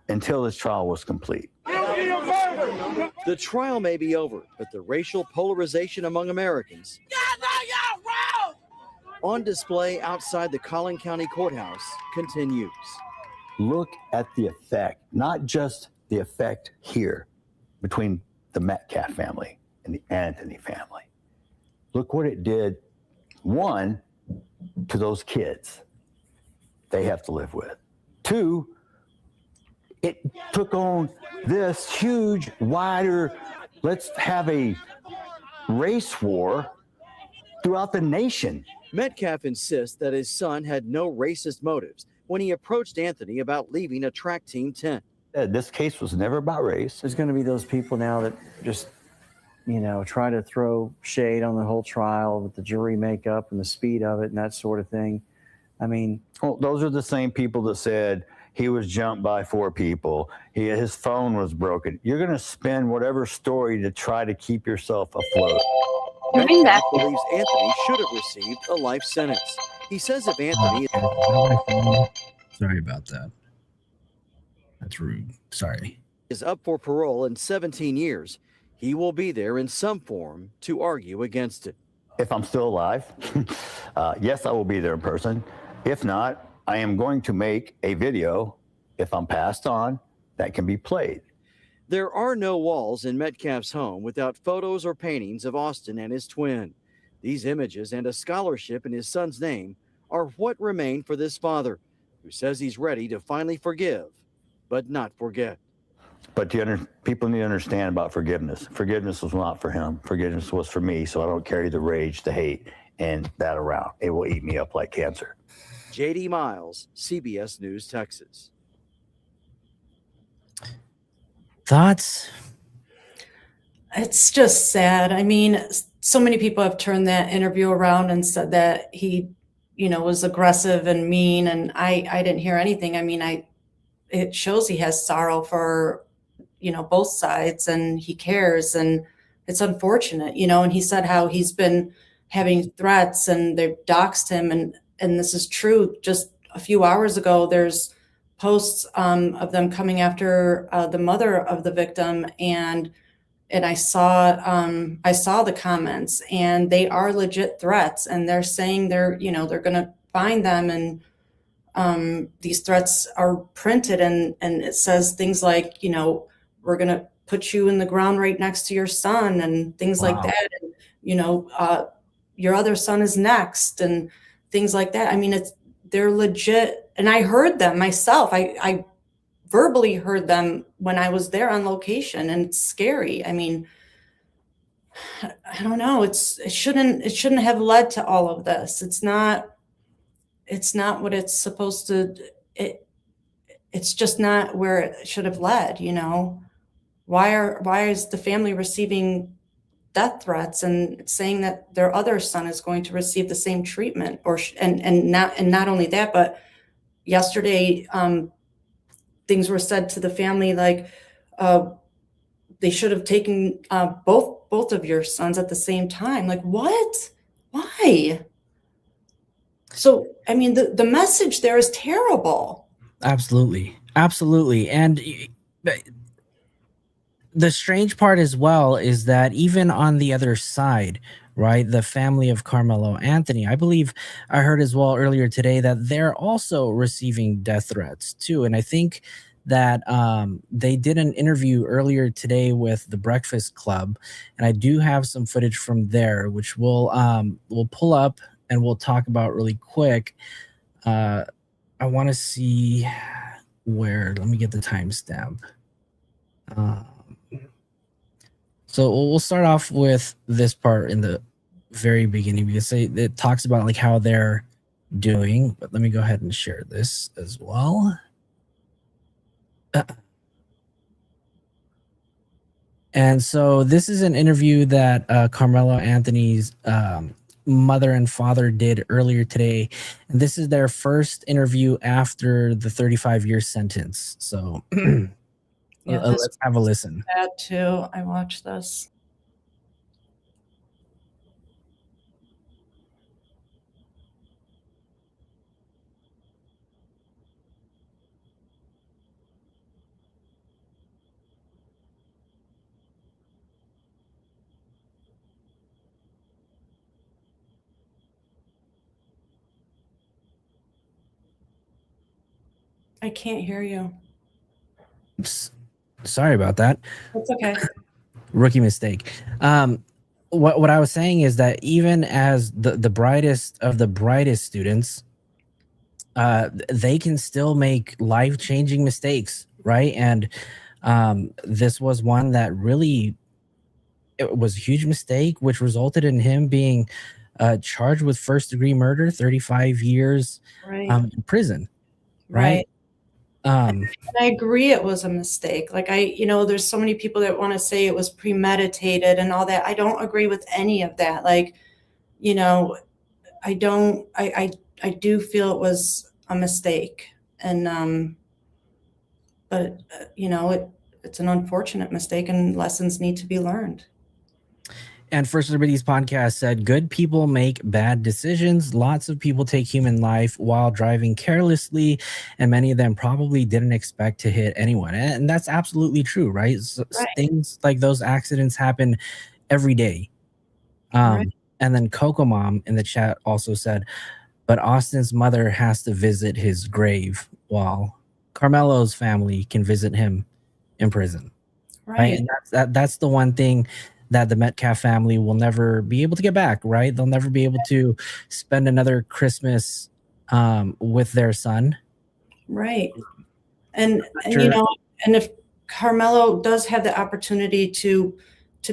until this trial was complete. The trial may be over, but the racial polarization among Americans on display outside the Collin County Courthouse continues. Look at the effect, not just the effect here between the Metcalf family and the Anthony family. Look what it did, one, to those kids they have to live with. Two, it took on this huge, wider, let's have a race war throughout the nation. Metcalf insists that his son had no racist motives when he approached Anthony about leaving a track team tent. This case was never about race. There's going to be those people now that just, try to throw shade on the whole trial with the jury makeup and the speed of it and that sort of thing. I mean, well, those are the same people that said he was jumped by 4 people. His phone was broken. You're going to spin whatever story to try to keep yourself afloat. Metcalf believes Anthony should have received a life sentence. He says if Anthony... Sorry about that. That's rude. Sorry. ...is up for parole in 17 years, he will be there in some form to argue against it. If I'm still alive, yes, I will be there in person. If not, I am going to make a video, if I'm passed on, that can be played. There are no walls in Metcalf's home without photos or paintings of Austin and his twin. These images and a scholarship in his son's name are what remain for this father, who says he's ready to finally forgive, but not forget. But people need to understand about forgiveness. Forgiveness was not for him. Forgiveness was for me, so I don't carry the rage, the hate, and that around. It will eat me up like cancer. J.D. Miles, CBS News, Texas. Thoughts? It's just sad. I mean, so many people have turned that interview around and said that he, was aggressive and mean, and I didn't hear anything. I mean, it shows he has sorrow for, both sides, and he cares, and it's unfortunate, and he said how he's been having threats and they've doxed him, and this is true. Just a few hours ago, there's posts of them coming after the mother of the victim, and I saw the comments, and they are legit threats, and they're saying they're going to find them, and these threats are printed, and it says things like, we're going to put you in the ground right next to your son, and things like Wow. that. And, your other son is next, and things like that. I mean, they're legit. And I heard them myself. I verbally heard them when I was there on location, and it's scary. I mean, I don't know. It shouldn't have led to all of this. It's not what it's supposed to. It's just not where it should have led. Why is the family receiving death threats and saying that their other son is going to receive the same treatment, and not only that, but yesterday things were said to the family like they should have taken both of your sons at the same time. Like, what? Why? So, I mean, the message there is terrible. Absolutely. And the strange part as well is that even on the other side, right, the family of Karmelo Anthony, I believe I heard as well earlier today that they're also receiving death threats too. And I think that they did an interview earlier today with the Breakfast Club, and I do have some footage from there, which we'll pull up and we'll talk about really quick. I want to see where. Let me get the timestamp. So we'll start off with this part in the very beginning, because it talks about like how they're doing. But let me go ahead and share this as well. And so this is an interview that Karmelo Anthony's mother and father did earlier today. And this is their first interview after the 35-year sentence. So let's have a listen. Sad too. I watched this. I can't hear you. Oops. Sorry about that. It's okay. Rookie mistake. What I was saying is that even as the brightest of the brightest students, they can still make life-changing mistakes, right? And this was one that really, it was a huge mistake, which resulted in him being charged with first-degree murder, 35 years Right. in prison, right? And I agree it was a mistake. Like there's so many people that want to say it was premeditated and all that. I don't agree with any of that. Like, I do feel it was a mistake. And, but it's an unfortunate mistake, and lessons need to be learned. And First Liberties podcast said, good people make bad decisions. Lots of people take human life while driving carelessly, and many of them probably didn't expect to hit anyone. And that's absolutely true, right? Right. Things like those accidents happen every day. Right. And then Coco Mom in the chat also said, but Austin's mother has to visit his grave while Karmelo's family can visit him in prison. Right? And that's the one thing that the Metcalf family will never be able to get back, right? They'll never be able to spend another Christmas with their son. Right. And if Karmelo does have the opportunity to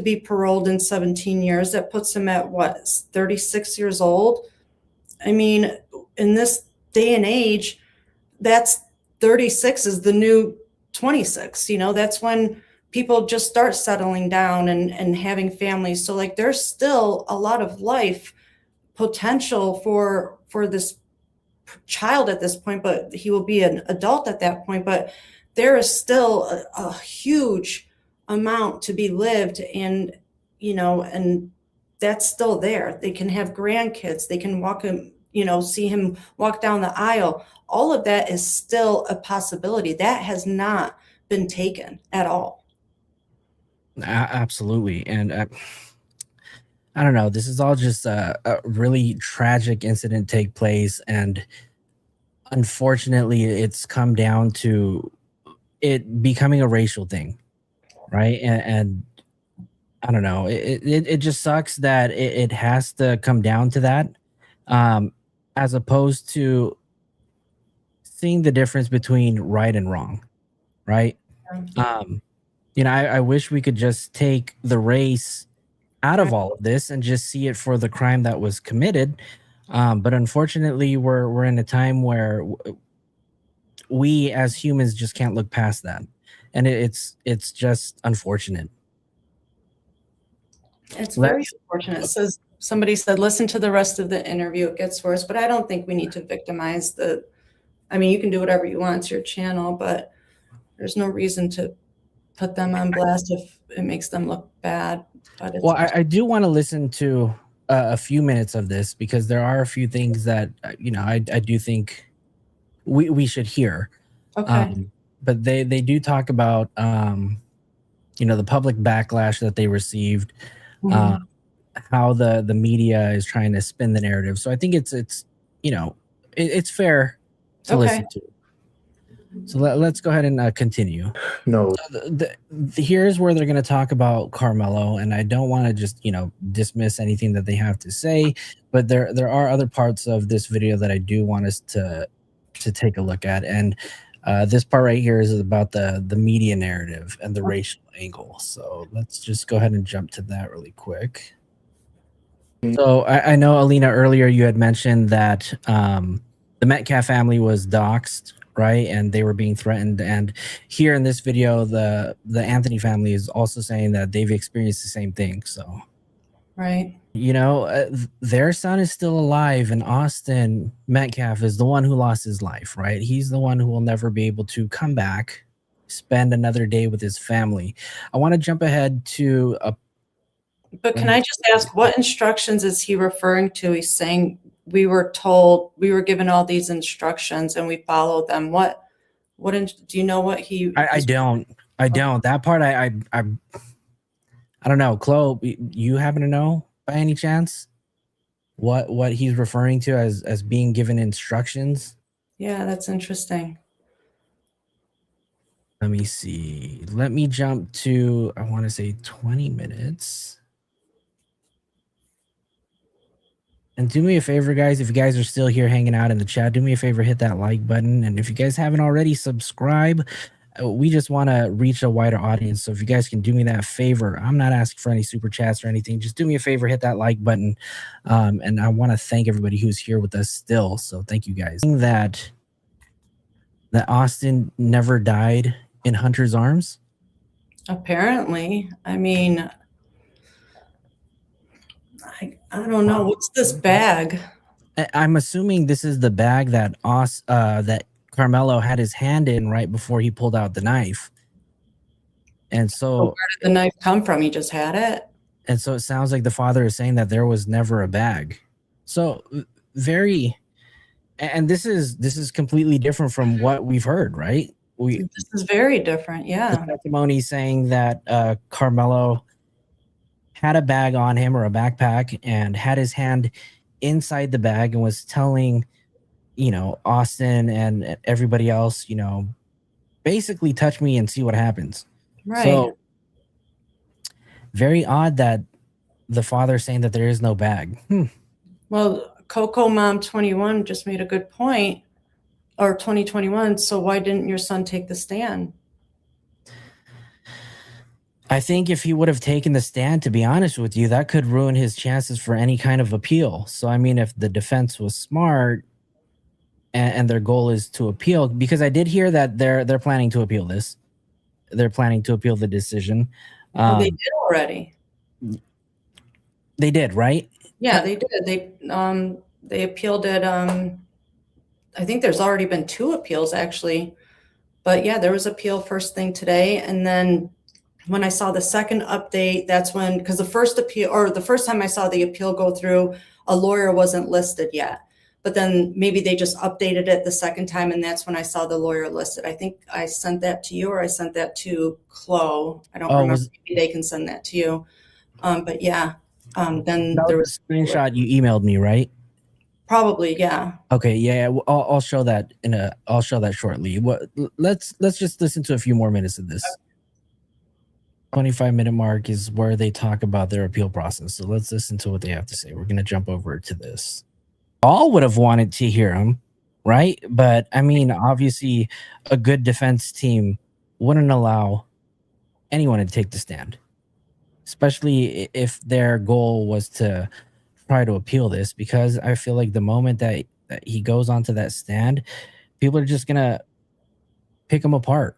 be paroled in 17 years, that puts him at 36 years old. I mean, in this day and age, that's 36 is the new 26. That's when people just start settling down and having families. So like there's still a lot of life potential for this child at this point, but he will be an adult at that point. But there is still a huge amount to be lived, and and that's still there. They can have grandkids. They can walk him, see him walk down the aisle. All of that is still a possibility. That has not been taken at all. Absolutely. And I don't know. This is all just a really tragic incident take place. And unfortunately, it's come down to it becoming a racial thing. Right. And I don't know. It just sucks that it has to come down to that, as opposed to seeing the difference between right and wrong. Right. I wish we could just take the race out of all of this and just see it for the crime that was committed. But unfortunately, we're in a time where we as humans just can't look past that, and it's just unfortunate. It's very unfortunate. So somebody said, listen to the rest of the interview. It gets worse, but I don't think we need to victimize you can do whatever you want. It's your channel, but there's no reason to put them on blast if it makes them look bad. But I do want to listen to a few minutes of this, because there are a few things that I do think we should hear. Okay. But they do talk about the public backlash that they received, how the media is trying to spin the narrative. So I think it's fair to listen to. So let's go ahead and continue. No. So here's where they're going to talk about Karmelo, and I don't want to just dismiss anything that they have to say, but there are other parts of this video that I do want us to take a look at, and this part right here is about the media narrative and the racial angle. So let's just go ahead and jump to that really quick. So I know, Alina, earlier you had mentioned that the Metcalf family was doxxed, right? And they were being threatened. And here in this video, the Anthony family is also saying that they've experienced the same thing. So, right. Their son is still alive, and Austin Metcalf is the one who lost his life, right? He's the one who will never be able to come back, spend another day with his family. I want to jump ahead to But can I just ask, what instructions is he referring to? He's saying we were given all these instructions and we followed them. Do you know what he? I don't. That part I don't know. Chloe, you happen to know by any chance what he's referring to as being given instructions? Yeah, that's interesting. Let me see. Let me jump to, I want to say 20 minutes. And do me a favor, guys, if you guys are still here hanging out in the chat, do me a favor, hit that like button. And if you guys haven't already, subscribe. We just want to reach a wider audience. So if you guys can do me that favor, I'm not asking for any super chats or anything. Just do me a favor, hit that like button. And I want to thank everybody who's here with us still. So thank you guys. That Austin never died in Hunter's arms? Apparently. I mean, I don't know. What's this bag? I'm assuming this is the bag that that Karmelo had his hand in right before he pulled out the knife. And so where did the knife come from? He just had it? And so it sounds like the father is saying that there was never a bag. So and this is completely different from what we've heard, right? This is very different, yeah. The testimony saying that Karmelo had a bag on him or a backpack and had his hand inside the bag and was telling, Austin and everybody else, basically touch me and see what happens. Right. So very odd that the father saying that there is no bag. Well, Coco Mom 21 just made a good point, or 2021. So why didn't your son take the stand? I think if he would have taken the stand, to be honest with you, that could ruin his chances for any kind of appeal. So, I mean, if the defense was smart and their goal is to appeal, because I did hear that they're planning to appeal this. they're planning to appeal the decision. Oh, they did already. They did, right? Yeah, they did. They appealed it. I think there's already been 2 appeals actually, but yeah, there was appeal first thing today. And then when I saw the second update, that's when, because the first appeal, or the first time I saw the appeal go through, a lawyer wasn't listed yet. But then maybe they just updated it the second time, and that's when I saw the lawyer listed. I think I sent that to you, or I sent that to Chloe. I don't remember. Maybe they can send that to you. But yeah, then there was a screenshot you emailed me, right? Probably, yeah. Okay, yeah, I'll show that I'll show that shortly. Let's just listen to a few more minutes of this. 25-minute mark is where they talk about their appeal process. So let's listen to what they have to say. We're going to jump over to this. All would have wanted to hear him, right? But I mean, obviously, a good defense team wouldn't allow anyone to take the stand, especially if their goal was to try to appeal this, because I feel like the moment that he goes onto that stand, people are just going to pick him apart.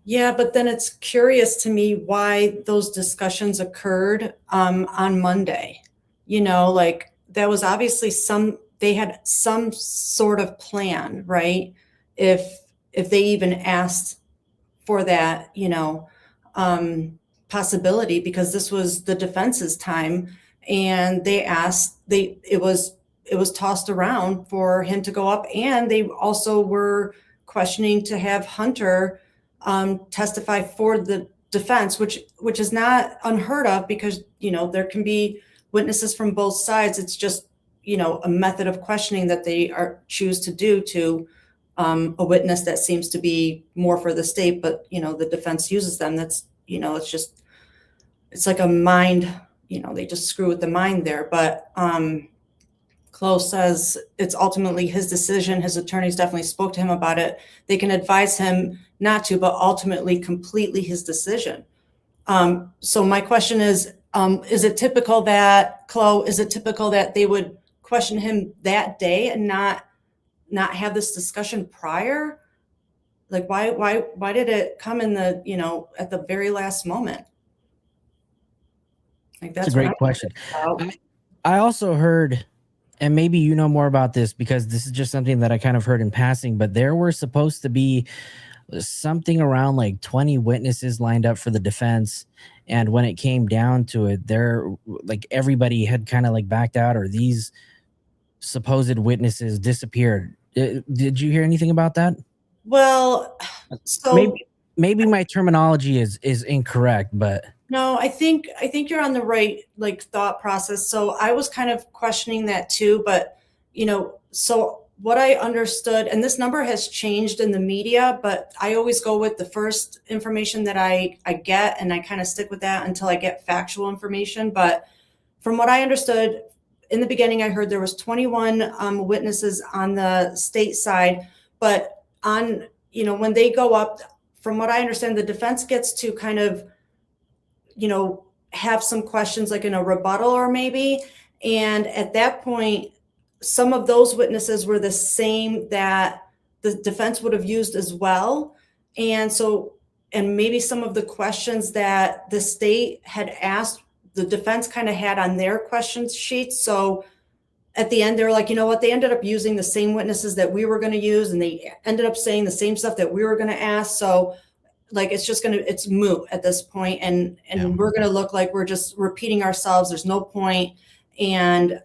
Yeah, but then it's curious to me why those discussions occurred on Monday. You know, like that was obviously they had some sort of plan, right? If they even asked for that, you know, possibility, because this was the defense's time, and they asked, it was tossed around for him to go up, and they also were questioning to have Hunter testify for the defense, which is not unheard of, because, you know, there can be witnesses from both sides. It's just, you know, a method of questioning that they choose to do to a witness that seems to be more for the state, but, you know, the defense uses them. That's, you know, it's like a mind, you know, they just screw with the mind there. But Chloe says it's ultimately his decision. His attorneys definitely spoke to him about it. They can advise him not to, but ultimately completely his decision. So my question is it typical that, Chloe, they would question him that day and not have this discussion prior? Like, why did it come in the, you know, at the very last moment? Like, that's a great question. I also heard, and maybe you know more about this because this is just something that I kind of heard in passing, but there were supposed to be something around like 20 witnesses lined up for the defense. And when it came down to it, like everybody had kind of like backed out, or these supposed witnesses disappeared. Did you hear anything about that? Well, so maybe my terminology is incorrect, but no, I think you're on the right like thought process. So I was kind of questioning that too, but, you know, so what I understood, and this number has changed in the media, but I always go with the first information that I get, and I kind of stick with that until I get factual information. But from what I understood in the beginning, I heard there was 21 witnesses on the state side, but on, you know, when they go up, from what I understand, the defense gets to kind of, you know, have some questions like in a rebuttal or maybe. And at that point, some of those witnesses were the same that the defense would have used as well. And so, and maybe some of the questions that the state had asked, the defense kind of had on their question sheets. So at the end, they're like, you know what, they ended up using the same witnesses that we were going to use, and they ended up saying the same stuff that we were going to ask. So like, it's moot at this point, and we're going to look like we're just repeating ourselves. There's no point. And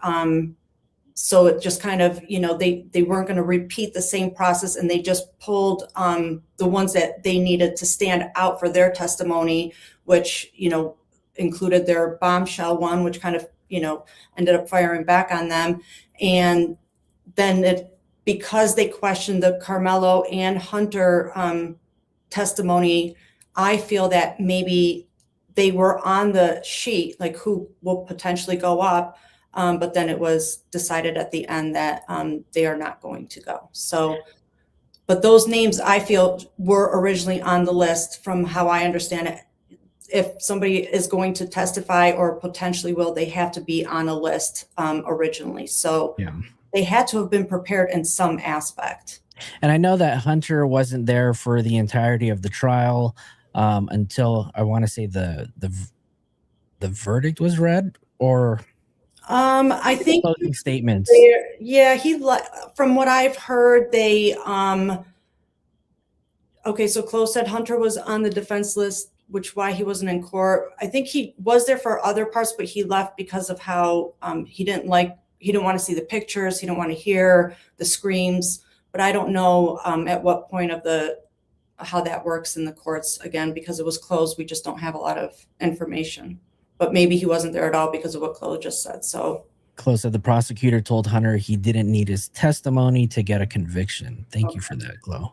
so it just kind of, you know, they weren't going to repeat the same process, and they just pulled the ones that they needed to stand out for their testimony, which, you know, included their bombshell one, which kind of, you know, ended up firing back on them. And then because they questioned the Karmelo and Hunter testimony, I feel that maybe they were on the sheet, like who will potentially go up. But then it was decided at the end that they are not going to go. So, but those names I feel were originally on the list from how I understand it. If somebody is going to testify or potentially will, they have to be on a list originally. So they had to have been prepared in some aspect. And I know that Hunter wasn't there for the entirety of the trial until I want to say the verdict was read, or I think closing statements. yeah, from what I've heard, okay, so Chloe said Hunter was on the defense list, which why he wasn't in court. I think he was there for other parts, but he left because of how he didn't want to see the pictures, he didn't want to hear the screams. But I don't know at what point of how that works in the courts. Again, because it was closed, we just don't have a lot of information. But maybe he wasn't there at all because of what Chloe just said. So Chloe said the prosecutor told Hunter he didn't need his testimony to get a conviction. Thank you for that, Chloe.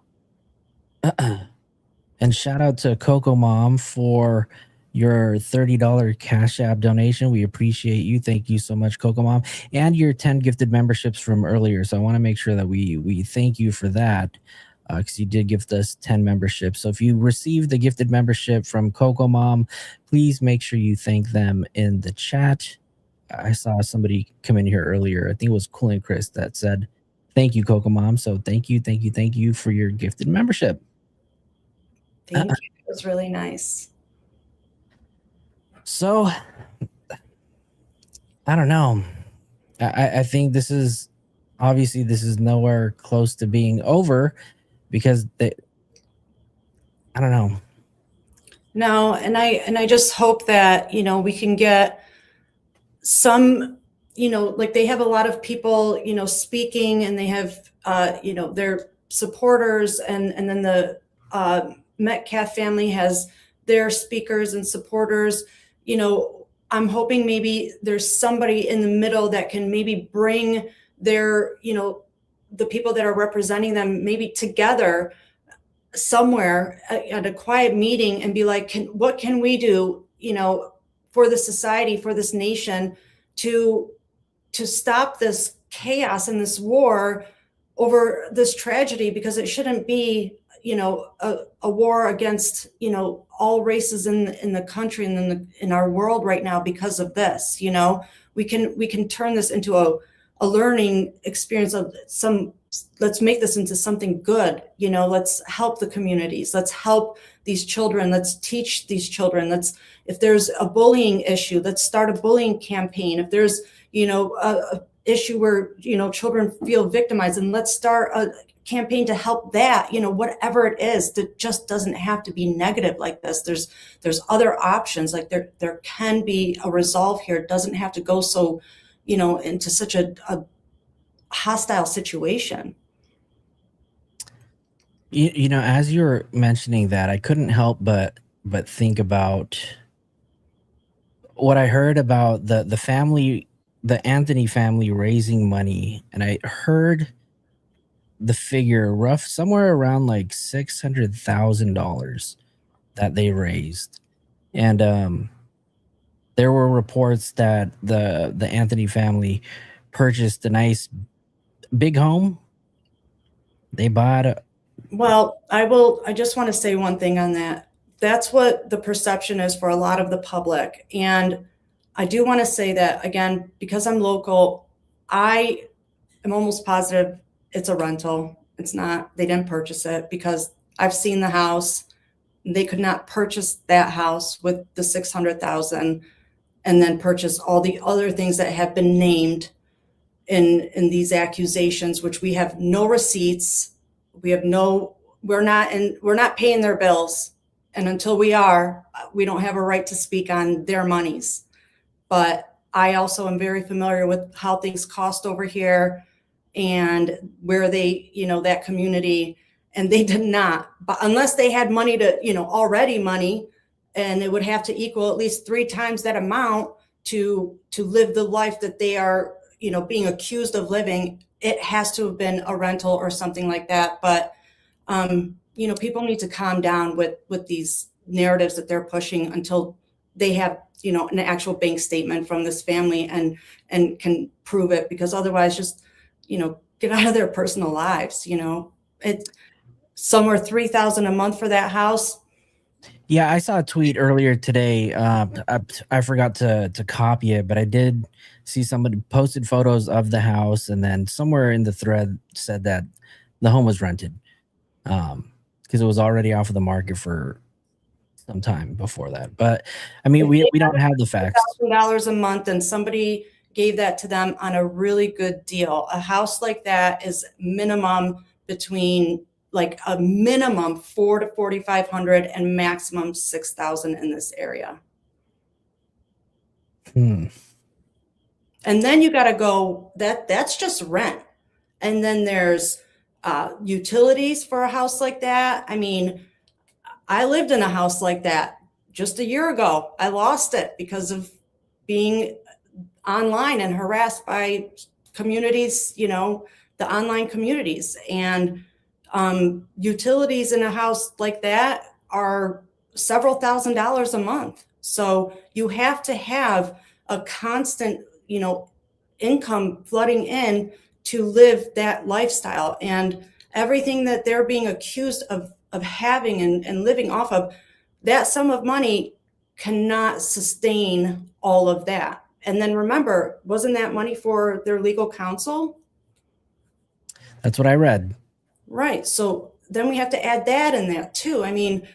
And shout out to Coco Mom for your $30 Cash App donation. We appreciate you. Thank you so much, Coco Mom, and your 10 gifted memberships from earlier. So I want to make sure that we thank you for that, because you did gift us 10 memberships. So if you received the gifted membership from Coco Mom, please make sure you thank them in the chat. I saw somebody come in here earlier. I think it was Cool and Chris that said, "Thank you, Coco Mom." So thank you for your gifted membership. thank you. It was really nice. So I don't know. I think this is nowhere close to being over, because I don't know. No, and I just hope that, we can get some, like they have a lot of people, speaking, and they have, their supporters, and then the Metcalf family has their speakers and supporters. I'm hoping maybe there's somebody in the middle that can maybe bring their, the people that are representing them maybe together somewhere at a quiet meeting and be like, what can we do, for the society, for this nation, to stop this chaos and this war over this tragedy, because it shouldn't be, a war against, all races in the country and in our world right now because of this. We can turn this into a learning experience of let's make this into something good. Let's help the communities. Let's help these children. Let's teach these children. If there's a bullying issue, let's start a bullying campaign. If there's, a issue where, children feel victimized, and let's start a campaign to help that, whatever it is. That just doesn't have to be negative like this. There's other options. Like there can be a resolve here. It doesn't have to go so, into such a hostile situation. As you were mentioning that, I couldn't help but think about what I heard about the family, the Anthony family raising money, and I heard the figure somewhere around like $600,000 that they raised. And there were reports that the Anthony family purchased a nice big home. They bought Well, I just want to say one thing on that. That's what the perception is for a lot of the public. And I do want to say that, again, because I'm local, I am almost positive it's a rental. It's not, they didn't purchase it, because I've seen the house. They could not purchase that house with the $600,000 and then purchase all the other things that have been named in these accusations, which we have no receipts. We're not paying their bills. And until we don't have a right to speak on their monies. But I also am very familiar with how things cost over here and where they, that community, and they did not, but unless they had money to, already money, and it would have to equal at least 3 times that amount to live the life that they are, being accused of living. It has to have been a rental or something like that. But, people need to calm down with these narratives that they're pushing until they have, an actual bank statement from this family and can prove it, because otherwise just, get out of their personal lives. It's somewhere $3,000 a month for that house. Yeah, I saw a tweet earlier today. I forgot to copy it, but I did see somebody posted photos of the house, and then somewhere in the thread said that the home was rented, because it was already off of the market for some time before that. But I mean, we don't have the facts. $1,000 a month, and somebody gave that to them on a really good deal. A house like that is minimum between like a minimum 4,000 to 4,500 and maximum 6,000 in this area. Hmm. And then you got to go, that's just rent. And then there's utilities for a house like that. I mean, I lived in a house like that just a year ago. I lost it because of being online and harassed by communities, you know, the online communities. And utilities in a house like that are several $1,000s a month. So you have to have a constant, you know, income flooding in to live that lifestyle. And everything that they're being accused of having and living off of, that sum of money cannot sustain all of that. And then remember, wasn't that money for their legal counsel? That's what I read. Right. So then we have to add that in there too. I mean,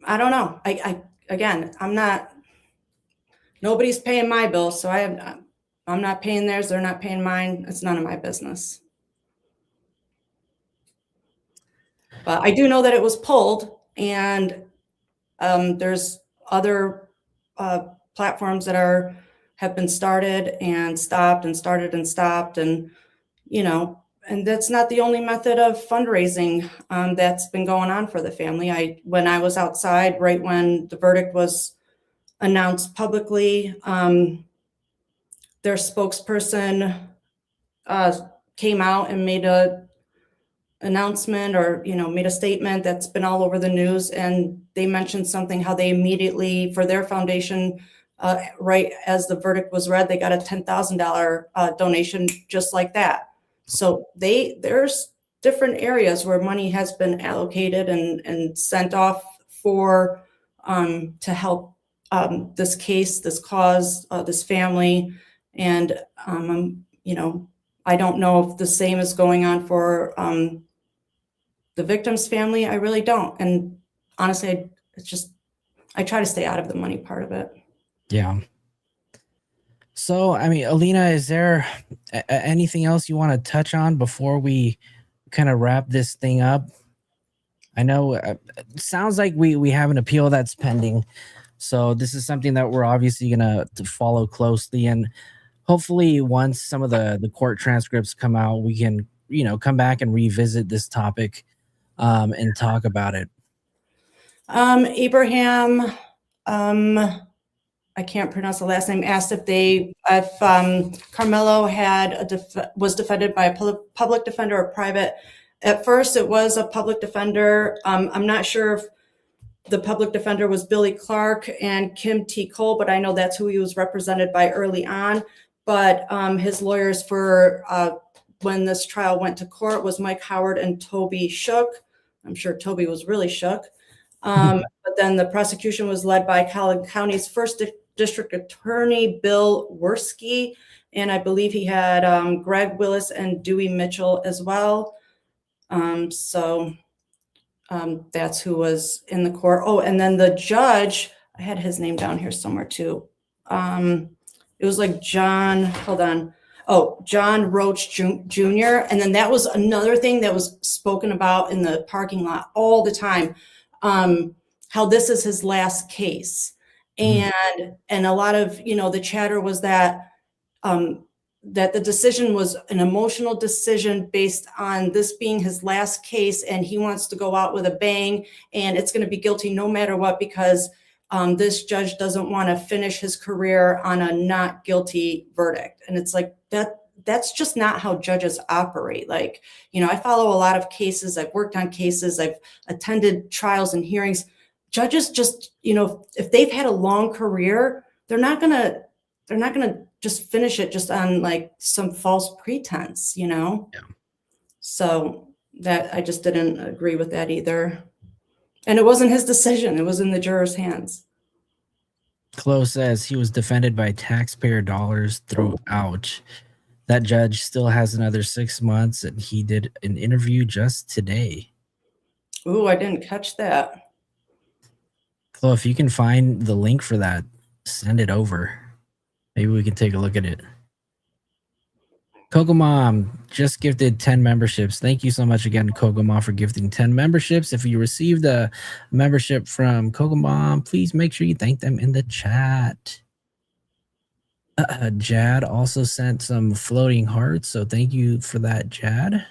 I don't know. Again, I'm not, nobody's paying my bill. So I'm not paying theirs. They're not paying mine. It's none of my business. But I do know that it was pulled, and there's other platforms that have been started and stopped and started and stopped, and you know, and that's not the only method of fundraising that's been going on for the family. When I was outside, right when the verdict was announced publicly, their spokesperson came out and made a announcement, or you know, made a statement that's been all over the news, and they mentioned something how they immediately, for their foundation, right as the verdict was read, they got a $10,000 donation just like that. So there's different areas where money has been allocated and sent off for to help this case, this cause, this family. And you know, I don't know if the same is going on for the victim's family. I really don't. And honestly, I try to stay out of the money part of it. Yeah. So, I mean, Alina, is there anything else you want to touch on before we kind of wrap this thing up? I know it sounds like we have an appeal that's pending. So this is something that we're obviously going to follow closely. And hopefully once some of the court transcripts come out, we can, you know, come back and revisit this topic and talk about it. Abraham, I can't pronounce the last name, asked if Karmelo was defended by a public defender or private. At first, it was a public defender. I'm not sure if the public defender was Billy Clark and Kim T. Cole, but I know that's who he was represented by early on. But his lawyers for when this trial went to court was Mike Howard and Toby Shook. I'm sure Toby was really shook. But then the prosecution was led by Collin County's first district attorney, Bill Werski. And I believe he had Greg Willis and Dewey Mitchell as well. So that's who was in the court. Oh, and then the judge, I had his name down here somewhere too. It was like John, hold on. Oh, John Roach Jr. And then that was another thing that was spoken about in the parking lot all the time. How this is his last case. And a lot of, you know, the chatter was that that the decision was an emotional decision based on this being his last case, and he wants to go out with a bang, and it's going to be guilty no matter what, because this judge doesn't want to finish his career on a not guilty verdict. And it's like that's just not how judges operate. Like, you know, I follow a lot of cases. I've worked on cases. I've attended trials and hearings. Judges just, you know, if they've had a long career, they're not gonna just finish it just on like some false pretense, you know? Yeah. So that I just didn't agree with that either. And it wasn't his decision. It was in the jurors' hands. Chloe says he was defended by taxpayer dollars throughout. That judge still has another 6 months, and he did an interview just today. Ooh, I didn't catch that. Chloe, if you can find the link for that, send it over. Maybe we can take a look at it. Coco Mom just gifted 10 memberships. Thank you so much again, Coco Mom, for gifting 10 memberships. If you received a membership from Coco Mom, please make sure you thank them in the chat. Jad also sent some floating hearts, so thank you for that, Jad.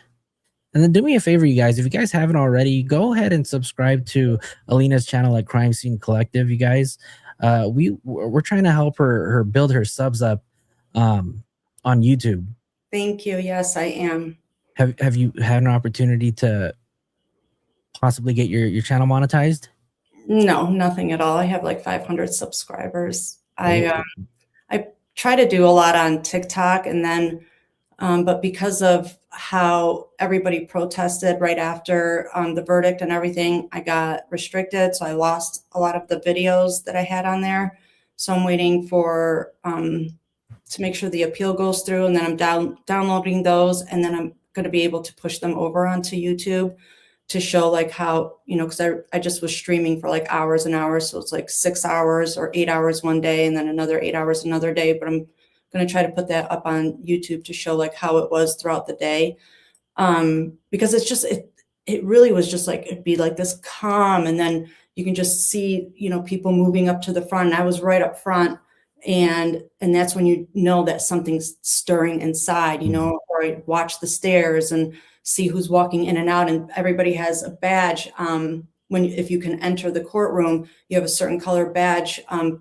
And then do me a favor, you guys. If you guys haven't already, go ahead and subscribe to Alina's channel at Crime Scene Collective. You guys, we're trying to help her build her subs up on YouTube. Thank you. Yes, I am. Have you had an opportunity to possibly get your channel monetized? No, nothing at all. I have like 500 subscribers. I try to do a lot on TikTok, and then but because of how everybody protested right after the verdict and everything, I got restricted. So I lost a lot of the videos that I had on there. So I'm waiting for to make sure the appeal goes through, and then I'm downloading those, and then I'm going to be able to push them over onto YouTube to show like how, you know, because I just was streaming for like hours and hours. So it's like 6 hours or 8 hours one day, and then another 8 hours another day. But I'm going to try to put that up on YouTube to show like how it was throughout the day. Because it's just, it really was just like, it'd be like this calm. And then you can just see, you know, people moving up to the front. And I was right up front. And that's when you know that something's stirring inside, you know, or I watch the stairs and see who's walking in and out, and everybody has a badge. If you can enter the courtroom, you have a certain color badge.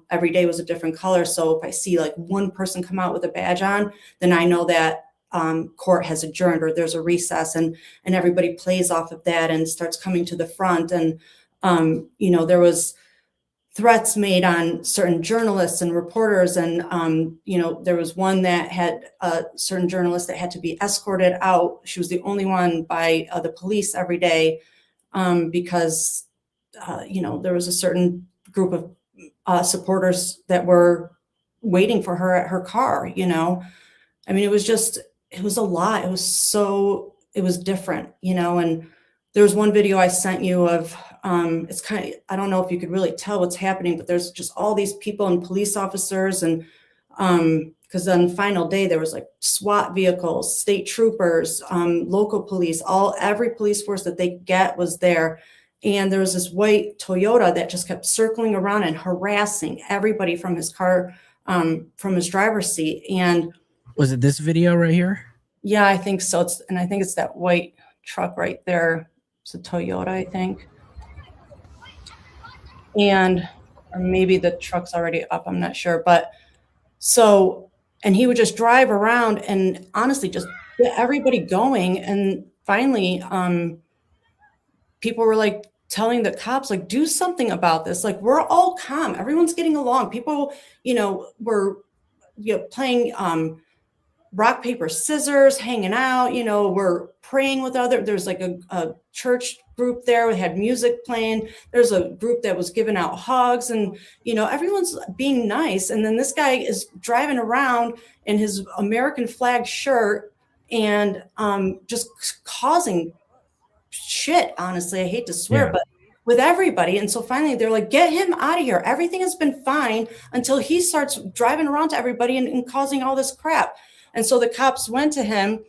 Every day was a different color. So if I see like one person come out with a badge on, then I know that court has adjourned or there's a recess, and everybody plays off of that and starts coming to the front. And, you know, there was threats made on certain journalists and reporters. And, you know, there was one that had a certain journalist that had to be escorted out. She was the only one by the police every day because, you know, there was a certain group of supporters that were waiting for her at her car, you know. I mean, it was a lot. It was different, you know. And there was one video I sent you of, it's kind of, I don't know if you could really tell what's happening, but there's just all these people and police officers. And because on final day, there was like SWAT vehicles, state troopers, local police, every police force that they get was there. And there was this white Toyota that just kept circling around and harassing everybody from his car, from his driver's seat. And was it this video right here? Yeah, I think so. And I think it's that white truck right there. It's a Toyota, I think. And or maybe the truck's already up, I'm not sure. But so, and he would just drive around and honestly just get everybody going. And finally, people were like telling the cops, like, do something about this. Like, we're all calm. Everyone's getting along. People, you know, were playing rock, paper, scissors, hanging out, you know, we're praying with there's like a church group there. We had music playing. There's a group that was giving out hugs, and, you know, everyone's being nice. And then this guy is driving around in his American flag shirt and just causing shit. Honestly, I hate to swear, but with everybody. And so finally they're like, get him out of here. Everything has been fine until he starts driving around to everybody and causing all this crap. And so the cops went to him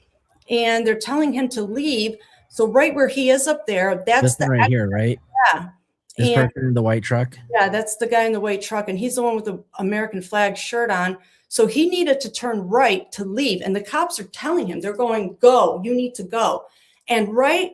and they're telling him to leave. So right where he is up there, that's the right here, right? Yeah. This person in the white truck. Yeah, that's the guy in the white truck. And he's the one with the American flag shirt on. So he needed to turn right to leave. And the cops are telling him, they're going, go, you need to go. And right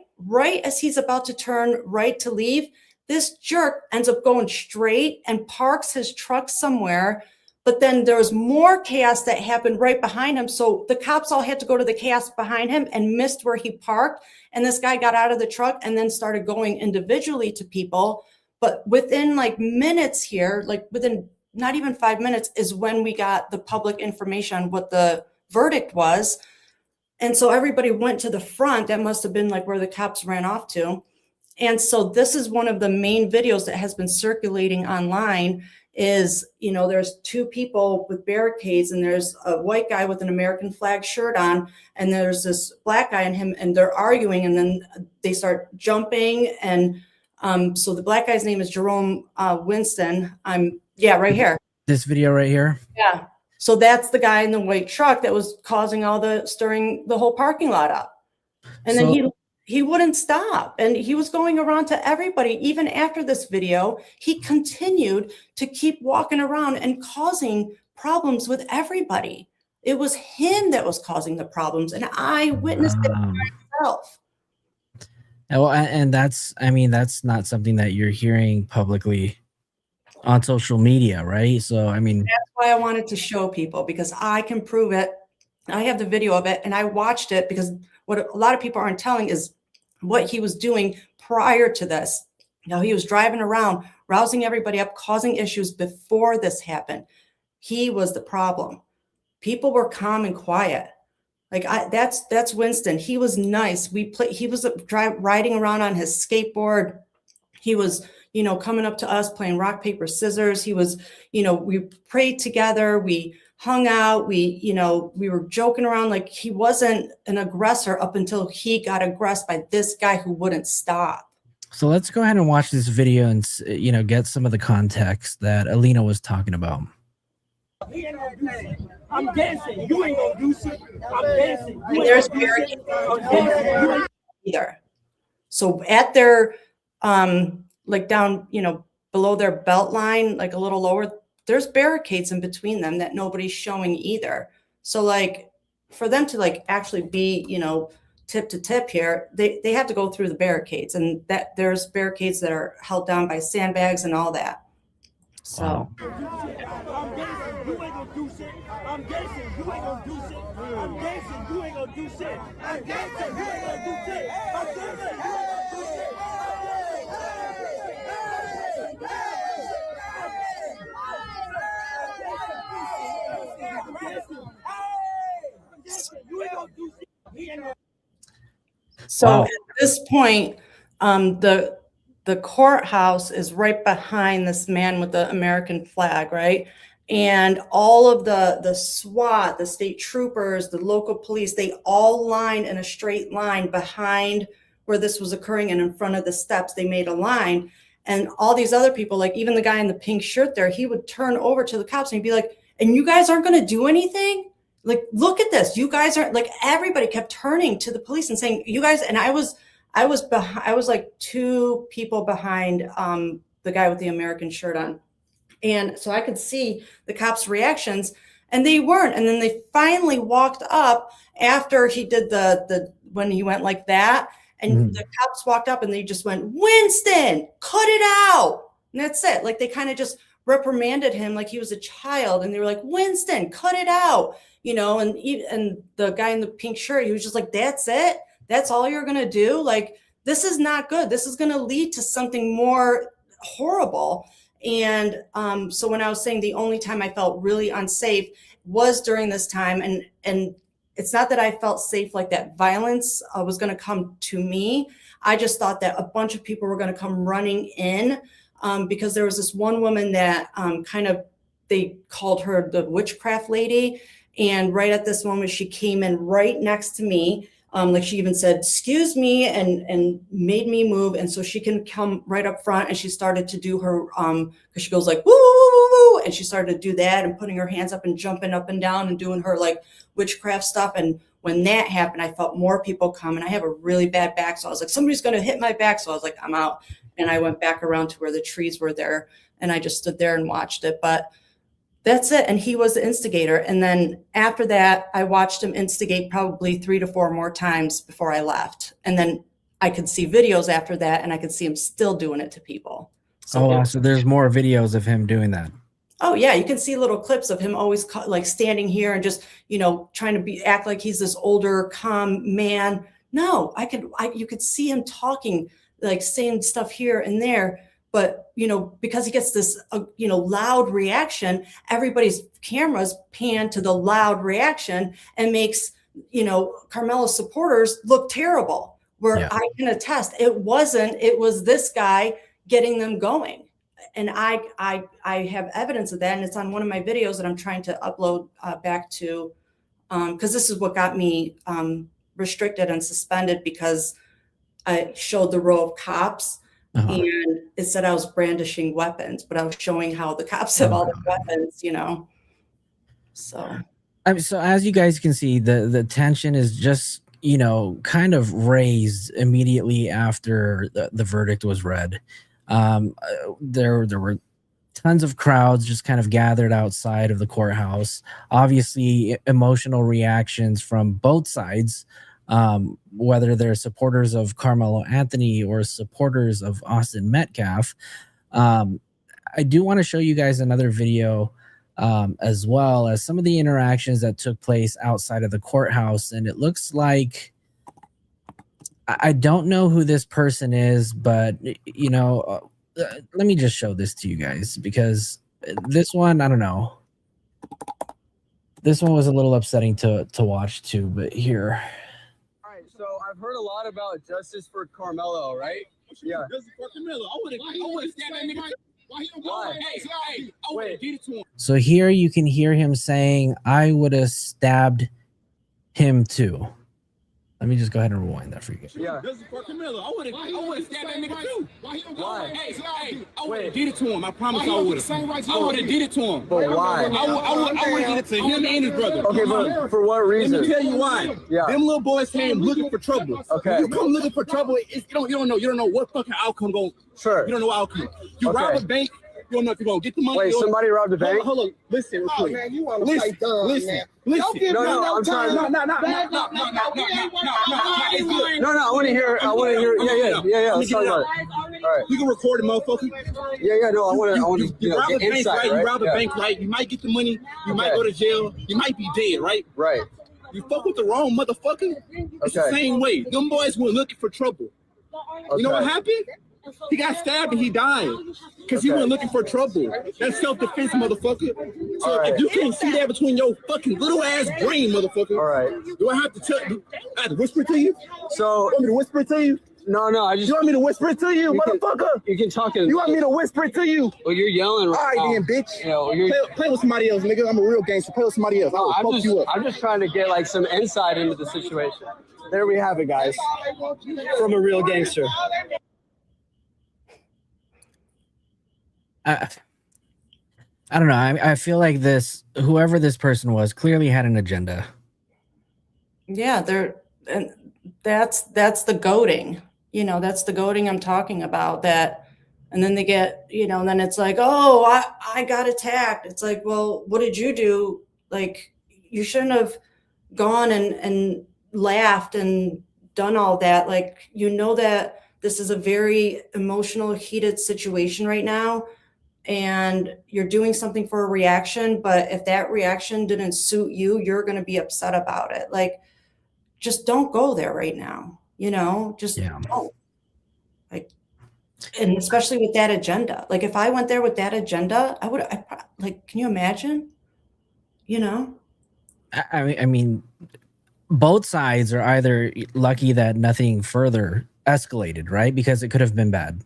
as he's about to turn right to leave, this jerk ends up going straight and parks his truck somewhere. But then there was more chaos that happened right behind him. So the cops all had to go to the chaos behind him and missed where he parked. And this guy got out of the truck and then started going individually to people. But within like minutes here, like within not even 5 minutes is when we got the public information on what the verdict was. And so everybody went to the front. That must have been like where the cops ran off to. And so this is one of the main videos that has been circulating online. is, there's two people with barricades, and there's a white guy with an American flag shirt on, and there's this black guy and him, and they're arguing, and then they start jumping. And so the black guy's name is Jerome Winston. Right here. This video right here. Yeah. So that's the guy in the white truck that was causing all the stirring the whole parking lot up. And then he wouldn't stop, and he was going around to everybody. Even after this video, he continued to keep walking around and causing problems with everybody. It was him that was causing the problems, and I witnessed it myself. Well, and that's not something that you're hearing publicly on social media, right? So, that's why I wanted to show people, because I can prove it. I have the video of it, and I watched it, because what a lot of people aren't telling is what he was doing prior to this. He was driving around, rousing everybody up, causing issues before this happened. He was the problem. People were calm and quiet. That's Winston. He was nice. He was riding around on his skateboard. He was, coming up to us playing rock, paper, scissors. He was, we prayed together. We hung out. We were joking around. Like, he wasn't an aggressor up until he got aggressed by this guy who wouldn't stop. So let's go ahead and watch this video and, get some of the context that Alina was talking about. I'm dancing. You ain't gonna do shit. I'm dancing. And there's barricades either. So at their, down, below their belt line, like a little lower, there's barricades in between them that nobody's showing either. So for them to actually be, tip to tip here, they have to go through the barricades, and that there's barricades that are held down by sandbags and all that. So. Wow. I'm dancing. You ain't gonna do shit. I'm dancing. You ain't gonna do shit. I'm dancing. You ain't gonna do shit. I'm dancing. You ain't gonna do shit. I'm dancing. You ain't gonna do shit. So Wow. at this point, the courthouse is right behind this man with the American flag, right? And all of the SWAT, the state troopers, the local police, they all lined in a straight line behind where this was occurring, and in front of the steps, they made a line. And all these other people, like even the guy in the pink shirt there, he would turn over to the cops and he'd be like, "And you guys aren't going to do anything? Like, look at this. You guys aren't," like, everybody kept turning to the police and saying, "You guys," and I was like two people behind the guy with the American shirt on. And so I could see the cops' reactions, and they weren't. And then they finally walked up after he did when he went like that, and the cops walked up and they just went, "Winston, cut it out." And that's it. Like, they kind of just reprimanded him like he was a child, and they were like, "Winston, cut it out." And the guy in the pink shirt, he was just like, "That's it? That's all you're going to do? Like, this is not good. This is going to lead to something more horrible." And so when I was saying the only time I felt really unsafe was during this time, and it's not that I felt safe, like that violence was going to come to me. I just thought that a bunch of people were going to come running in, because there was this one woman that they called her the witchcraft lady. And right at this moment, she came in right next to me. Like, she even said, "Excuse me," and made me move. And so she can come right up front, and she started to do her, because she goes like, "Woo, woo, woo, woo," and she started to do that and putting her hands up and jumping up and down and doing her like witchcraft stuff. And when that happened, I felt more people come, and I have a really bad back. So I was like, somebody's going to hit my back. So I was like, I'm out. And I went back around to where the trees were there, and I just stood there and watched it. But that's it. And he was the instigator. And then after that, I watched him instigate probably 3 to 4 more times before I left. And then I could see videos after that, and I could see him still doing it to people. So there's more videos of him doing that. Oh yeah, you can see little clips of him always like standing here and just, trying to act like he's this older, calm man. No, you could see him talking, like saying stuff here and there. But, because he gets this, loud reaction, everybody's cameras pan to the loud reaction and makes, Karmelo's supporters look terrible. Where I can attest, it was this guy getting them going. and I have evidence of that, and it's on one of my videos that I'm trying to upload back to, because this is what got me restricted and suspended, because I showed the row of cops, and it said I was brandishing weapons, but I was showing how the cops have all the weapons, you know. So, I mean, so as you guys can see, the tension is just, you know, kind of raised immediately after the verdict was read. There were tons of crowds just kind of gathered outside of the courthouse. Obviously, emotional reactions from both sides, whether they're supporters of Karmelo Anthony or supporters of Austin Metcalf. I do want to show you guys another video, as well as some of the interactions that took place outside of the courthouse. And it looks like, I don't know who this person is, but, you know, let me just show this to you guys, because this one, I don't know. This one was a little upsetting to watch too, but here. All right, so I've heard a lot about justice for Karmelo, right? Yeah. Justice for Karmelo. I would have stabbed that nigga. Why he don't go? Hey, I would have did it to him. So here you can hear him saying, I would have stabbed him too. Let me just go ahead and rewind that for you guys. Yeah. Justice for Karmelo. I would have stabbed that nigga too. Why he don't go? Why? Hey, I would have did it to him. I promise I would have. I would have did it to him. But why? I would have did it to him and his brother. Okay, but for what Let reason? me tell you why. Yeah. Them little boys came looking for trouble. Okay. You come looking for trouble, you don't know what fucking outcome going. Sure. You don't know what outcome. You Okay. rob a bank, you don't know if you're gonna get the money. Wait, you don't- somebody robbed a bank? Hold on. Listen, real quick. man, you wanna Listen, play dumb, listen, man. listen. Don't give me no I'm trying time. to- No. No, I want to hear. Yeah. Let's talk about it. All right. You can record it, motherfucker. Yeah. No, I want to. You rob a get bank, inside, right? right? You rob a Yeah. bank, right? You might get the money. You might Okay. go to jail. You might be dead, right? Right. You fuck with the wrong motherfucker. It's the Okay. same way. Them boys were looking for trouble. You know what Okay. happened? He got stabbed and he died because he Okay. went looking for trouble. That's self-defense, motherfucker. So All right. if you can't see that between your fucking little ass brain, motherfucker, All right. do I have to tell you? I have to whisper to you? So You want me to whisper to you? no, I just. You want me to whisper it to you, You can- motherfucker? You can talk in. You want me to whisper it to you? Well, you're yelling All right right, now. then, bitch. You know, you're. Play with somebody else, nigga. I'm a real gangster. Play with somebody else. I No, will fuck you up. I'm just trying to get like some insight into the situation. There we have it, guys. From a real gangster. I don't know. I feel like whoever this person was clearly had an agenda. yeah, and that's the goading. You know, that's the goading I'm talking about. That, and then they get, you know, and then it's like, oh, I got attacked. It's like, well, what did you do? Like, you shouldn't have gone and laughed and done all that. Like, you know that this is a very emotional, heated situation right now, and you're doing something for a reaction. But if that reaction didn't suit you, you're going to be upset about it. Like, just don't go there right now. You know, just don't. Like, and especially with that agenda. Like, if I went there with that agenda, like, can you imagine? You know? I mean, both sides are either lucky that nothing further escalated, right? Because it could have been bad.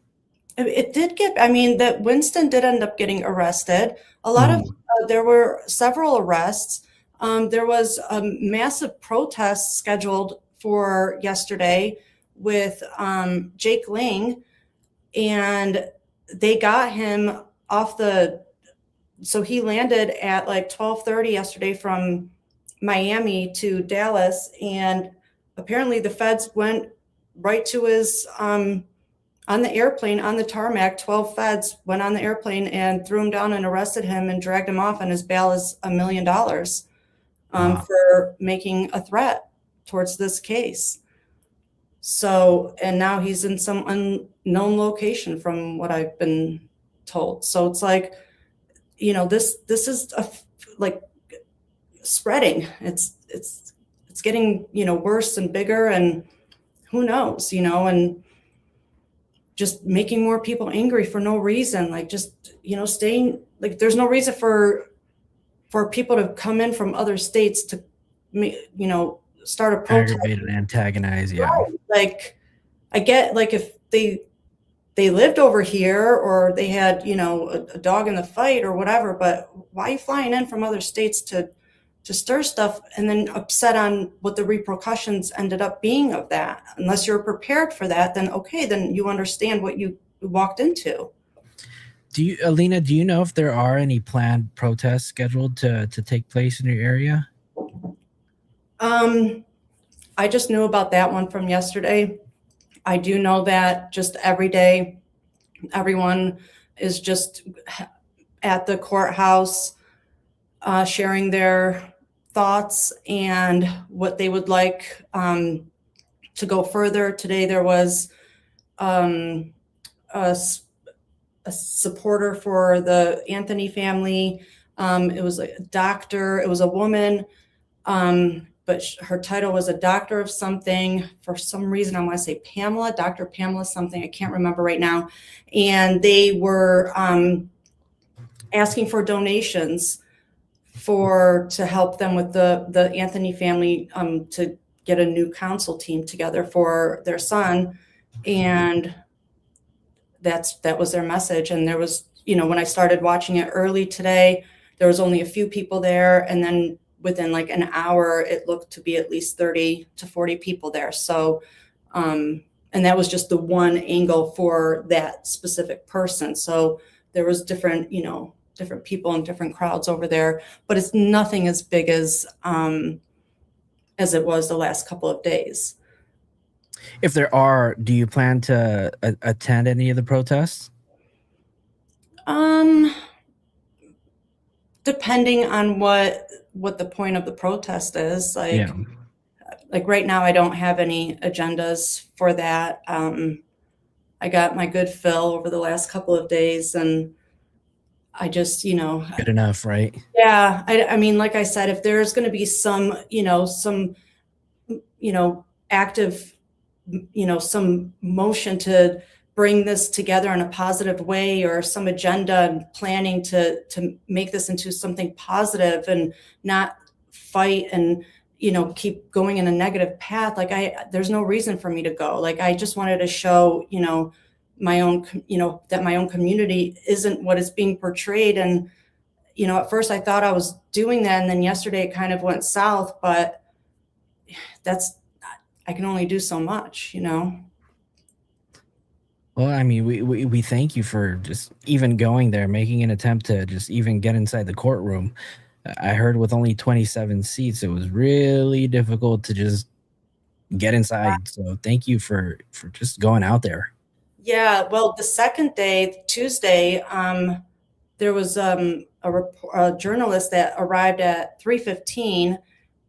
It did get, I mean, that Winston did end up getting arrested. A lot of, there were several arrests. There was a massive protest scheduled for yesterday with Jake Ling, and they got him off so he landed at like 12:30 yesterday from Miami to Dallas, and apparently the feds went right to his, on the airplane, on the tarmac. 12 feds went on the airplane and threw him down and arrested him and dragged him off, and his bail is $1 million for making a threat towards this case. So, and now he's in some unknown location from what I've been told. So it's like, you know, this is like spreading. It's getting, you know, worse and bigger, and who knows, you know, and just making more people angry for no reason. Like, just, you know, staying, like, there's no reason for people to come in from other states to, you know, start a protest. Aggravate and antagonize, yeah. Like, I get, like, if they they lived over here or they had, you know, a dog in the fight or whatever, but why are you flying in from other states to stir stuff and then upset on what the repercussions ended up being of that? Unless you're prepared for that, then okay, then you understand what you walked into. Alina, do you know if there are any planned protests scheduled to take place in your area? I just knew about that one from yesterday. I do know that just every day, everyone is just at the courthouse sharing their thoughts and what they would like to go further. Today there was a supporter for the Anthony family. It was a doctor, it was a woman, but her title was a doctor of something. For some reason, I want to say Pamela, Dr. Pamela something, I can't remember right now. And they were asking for donations to help them with the Anthony family to get a new counsel team together for their son. And that was their message. And there was, you know, when I started watching it early today, there was only a few people there. And then within like an hour, it looked to be at least 30 to 40 people there. So, and that was just the one angle for that specific person. So there was different, you know, different people and different crowds over there, but it's nothing as big as it was the last couple of days. If there are, do you plan to attend any of the protests? Depending on what the point of the protest is. Like right now, I don't have any agendas for that. I got my good fill over the last couple of days, and I just, you know, Good enough, right? Yeah, I mean, like I said, if there's going to be some active, some motion to bring this together in a positive way, or some agenda and planning to make this into something positive and not fight and, you know, keep going in a negative path. Like there's no reason for me to go. Like, I just wanted to show, you know, my own, you know, that my own community isn't what is being portrayed. And, you know, at first I thought I was doing that. And then yesterday it kind of went south, but I can only do so much, you know? Well, I mean, we thank you for just even going there, making an attempt to just even get inside the courtroom. I heard with only 27 seats, it was really difficult to just get inside. So thank you for just going out there. Yeah, well, the second day, Tuesday, there was a journalist that arrived at 3:15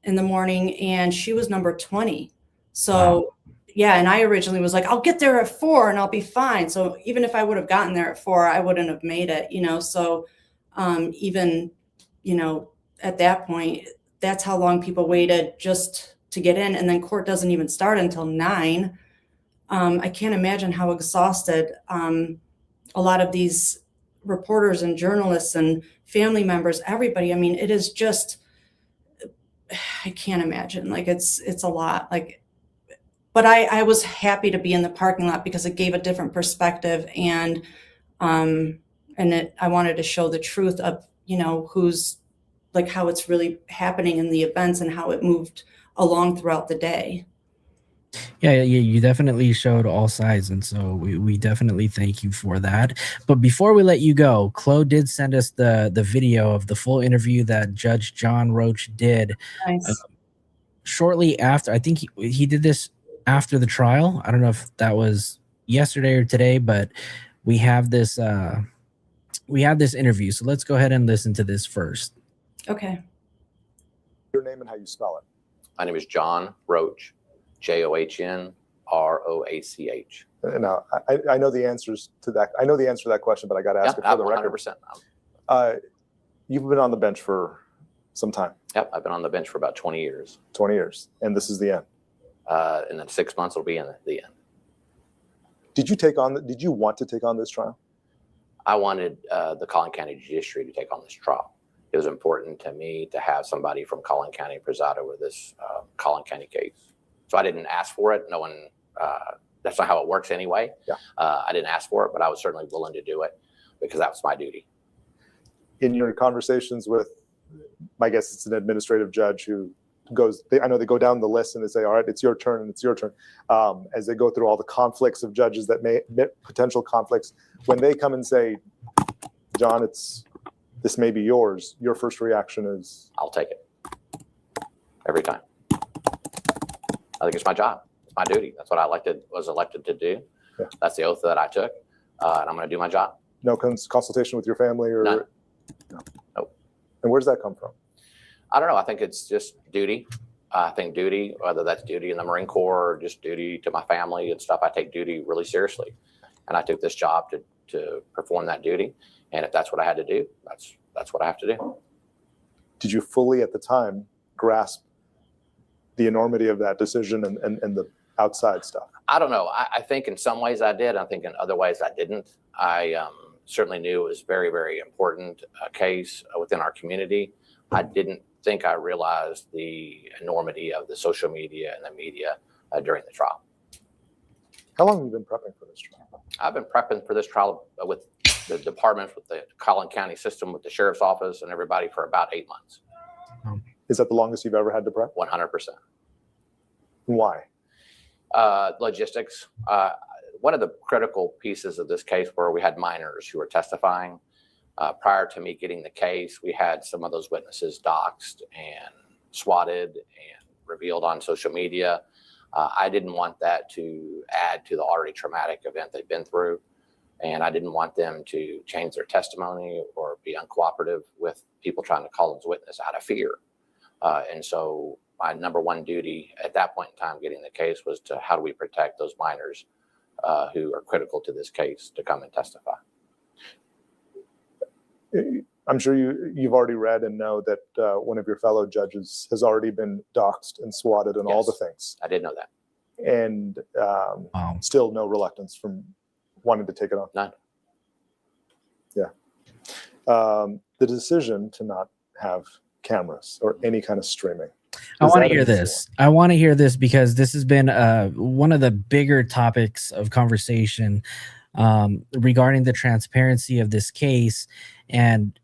in the morning, and she was number 20. So, wow. Yeah, and I originally was like, I'll get there at 4 and I'll be fine. So even if I would have gotten there at 4, I wouldn't have made it, you know? So even, you know, at that point, that's how long people waited just to get in. And then court doesn't even start until 9. I can't imagine how exhausted a lot of these reporters and journalists and family members, everybody. I mean, it is just, I can't imagine. Like it's a lot. Like, but I was happy to be in the parking lot because it gave a different perspective, and I wanted to show the truth of, you know, who's like how it's really happening in the events and how it moved along throughout the day. Yeah, you definitely showed all sides, and so we definitely thank you for that. But before we let you go, Chloe did send us the video of the full interview that Judge John Roach did. Nice. Shortly after. I think he did this after the trial. I don't know if that was yesterday or today, but we have this interview. So let's go ahead and listen to this first. Okay. Your name and how you spell it. My name is John Roach. JOHN ROACH. Now, I know the answers to that. I know the answer to that question, but I got to ask it for the 100%. record. You've been on the bench for some time. Yep, I've been on the bench for about 20 years. 20 years, and this is the end. And then 6 months will be in the end. Did you want to take on this trial? I wanted the Collin County Judiciary to take on this trial. It was important to me to have somebody from Collin County preside over this Collin County case. So I didn't ask for it. No one that's not how it works anyway. Yeah. I didn't ask for it, but I was certainly willing to do it because that was my duty. In your conversations with, my guess it's an administrative judge who goes, I know they go down the list and they say, all right, it's your turn and it's your turn. As they go through all the conflicts of judges that may potential conflicts, when they come and say, John, this may be yours, your first reaction is? I'll take it every time. I think it's my job. It's my duty. That's what I was elected to do. Yeah. That's the oath that I took, and I'm going to do my job. No consultation with your family or? None. No. Nope. And where does that come from? I don't know. I think it's just duty. I think duty, whether that's duty in the Marine Corps or just duty to my family and stuff, I take duty really seriously. And I took this job to perform that duty. And if that's what I had to do, that's what I have to do. Did you fully at the time grasp the enormity of that decision and the outside stuff? I don't know. I think in some ways I did. I think in other ways I didn't. I certainly knew it was very, very important case within our community. I didn't think I realized the enormity of the social media and the media during the trial. How long have you been prepping for this trial? I've been prepping for this trial with the departments, with the Collin County system, with the sheriff's office and everybody for about 8 months. Is that the longest you've ever had to prep? 100%. Why? Logistics. One of the critical pieces of this case where we had minors who were testifying. Prior to me getting the case, we had some of those witnesses doxxed and swatted and revealed on social media. I didn't want that to add to the already traumatic event they've been through. And I didn't want them to change their testimony or be uncooperative with people trying to call as witness out of fear. And so my number one duty at that point in time getting the case was to how do we protect those minors who are critical to this case to come and testify. I'm sure you've already read and know that one of your fellow judges has already been doxxed and swatted and all the things. I did know that. And still no reluctance from wanting to take it on. None. Yeah. The decision to not have cameras or any kind of streaming. I want to hear this. I want to hear this because this has been one of the bigger topics of conversation regarding the transparency of this case, and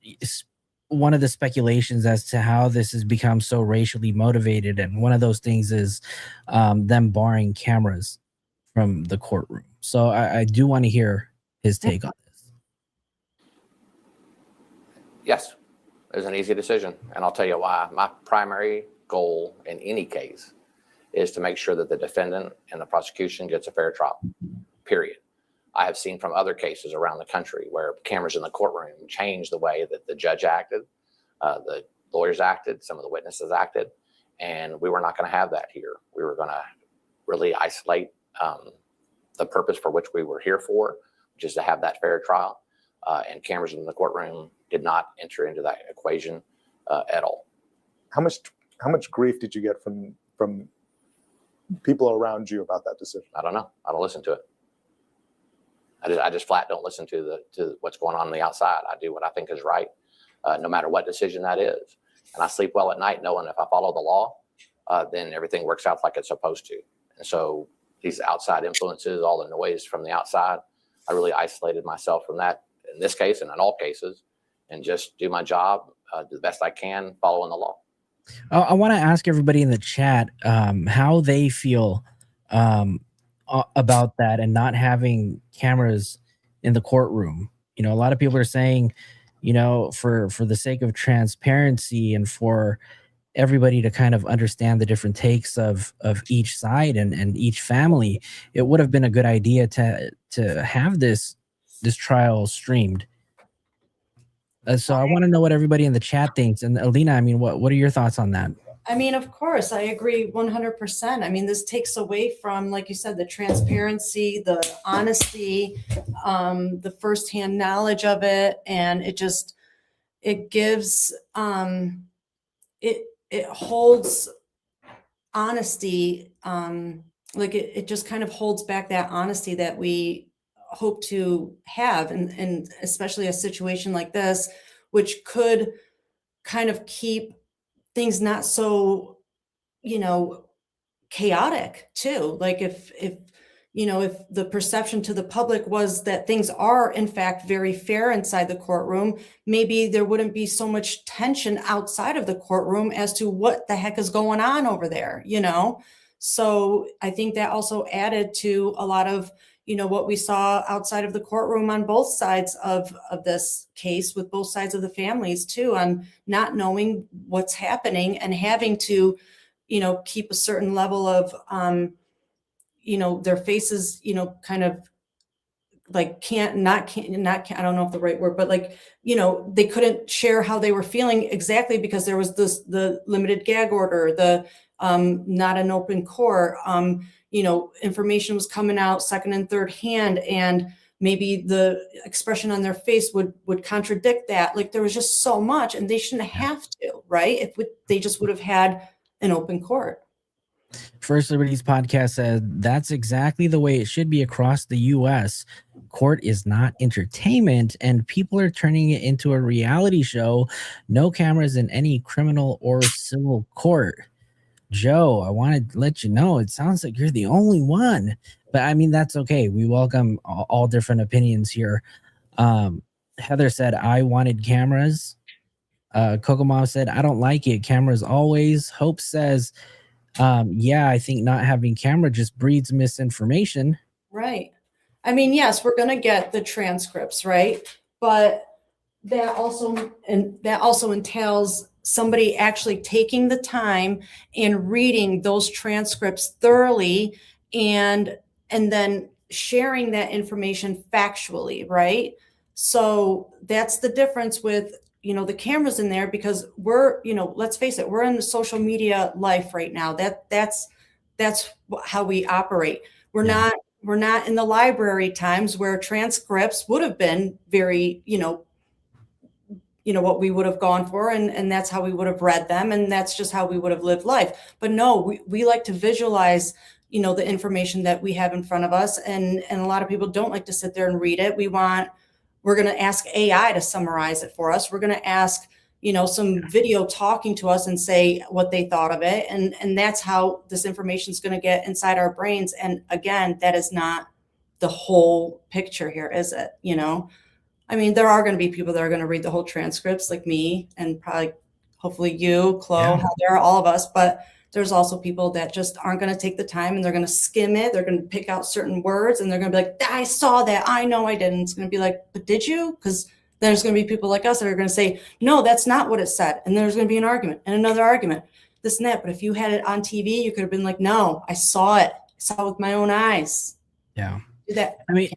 one of the speculations as to how this has become so racially motivated. And one of those things is them barring cameras from the courtroom. So I do want to hear his take on this. Yes, it was an easy decision. And I'll tell you why. My primary goal in any case is to make sure that the defendant and the prosecution gets a fair trial, period. I have seen from other cases around the country where cameras in the courtroom changed the way that the judge acted, the lawyers acted, some of the witnesses acted, and we were not going to have that here. We were going to really isolate the purpose for which we were here for, which is to have that fair trial, and cameras in the courtroom did not enter into that equation at all. How much grief did you get from people around you about that decision? I don't know. I don't listen to it. I just flat don't listen to what's going on the outside. I do what I think is right, no matter what decision that is. And I sleep well at night knowing if I follow the law, then everything works out like it's supposed to. And so these outside influences, all the noise from the outside, I really isolated myself from that in this case and in all cases, and just do my job, do the best I can, following the law. I want to ask everybody in the chat how they feel about that and not having cameras in the courtroom. You know, a lot of people are saying, you know, for the sake of transparency and for everybody to kind of understand the different takes of each side and each family, it would have been a good idea to have this trial streamed. So I want to know what everybody in the chat thinks. And Alina, I mean, what are your thoughts on that? I mean, of course, I agree 100%. I mean, this takes away from, like you said, the transparency, the honesty, the firsthand knowledge of it. And it gives, it holds honesty. Like it just kind of holds back that honesty that we hope to have. And especially a situation like this, which could kind of keep things not so, you know, chaotic too. Like if if the perception to the public was that things are in fact very fair inside the courtroom, maybe there wouldn't be so much tension outside of the courtroom as to what the heck is going on over there, So I think that also added to a lot of, what we saw outside of the courtroom on both sides of this case, with both sides of the families too, on not knowing what's happening and having to, keep a certain level of, their faces, kind of like not, I don't know if the right word, but like, they couldn't share how they were feeling exactly because there was the limited gag order, the not an open court, information was coming out second and third hand, and maybe the expression on their face would contradict that. Like there was just so much, and they shouldn't have to, right? If they just would have had an open court. First Liberties podcast said that's exactly the way it should be across the U.S. Court is not entertainment, and people are turning it into a reality show. No cameras in any criminal or civil court. Joe, I want to let you know, it sounds like you're the only one, but I mean, that's okay. We welcome all different opinions here. Heather said, I wanted cameras. Coco Mom said, I don't like it. Cameras always. Hope says, yeah, I think not having camera just breeds misinformation. Right. I mean, yes, we're going to get the transcripts, right? But that also entails somebody actually taking the time and reading those transcripts thoroughly and then sharing that information factually, right? So that's the difference with, the cameras in there, because we're, let's face it, we're in the social media life right now. That's how we operate. We're not in the library times where transcripts would have been very, what we would have gone for, and that's how we would have read them, and that's just how we would have lived life. But no, we like to visualize, the information that we have in front of us, and a lot of people don't like to sit there and read it. We're going to ask AI to summarize it for us. We're going to ask, some video talking to us and say what they thought of it, and that's how this information is going to get inside our brains. And again, that is not the whole picture here, is it? I mean, there are going to be people that are going to read the whole transcripts, like me, and probably, hopefully you, Chloe, Heather, all of us. But there's also people that just aren't going to take the time, and they're going to skim it. They're going to pick out certain words, and they're going to be like, I saw that. I know I didn't. It's going to be like, but did you? Because there's going to be people like us that are going to say, no, that's not what it said. And there's going to be an argument and another argument, this and that. But if you had it on TV, you could have been like, no, I saw it. I saw it with my own eyes. Yeah. Do that. I mean,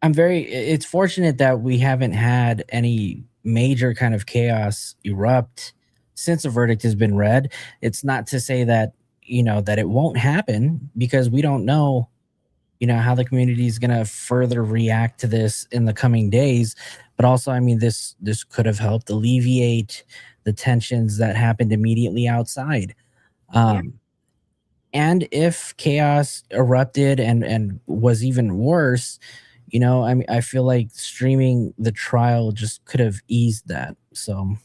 it's fortunate that we haven't had any major kind of chaos erupt since a verdict has been read. It's not to say that, that it won't happen, because we don't know, how the community is going to further react to this in the coming days. But also, I mean, this could have helped alleviate the tensions that happened immediately outside. And if chaos erupted and was even worse, I mean, I feel like streaming the trial just could have eased that. So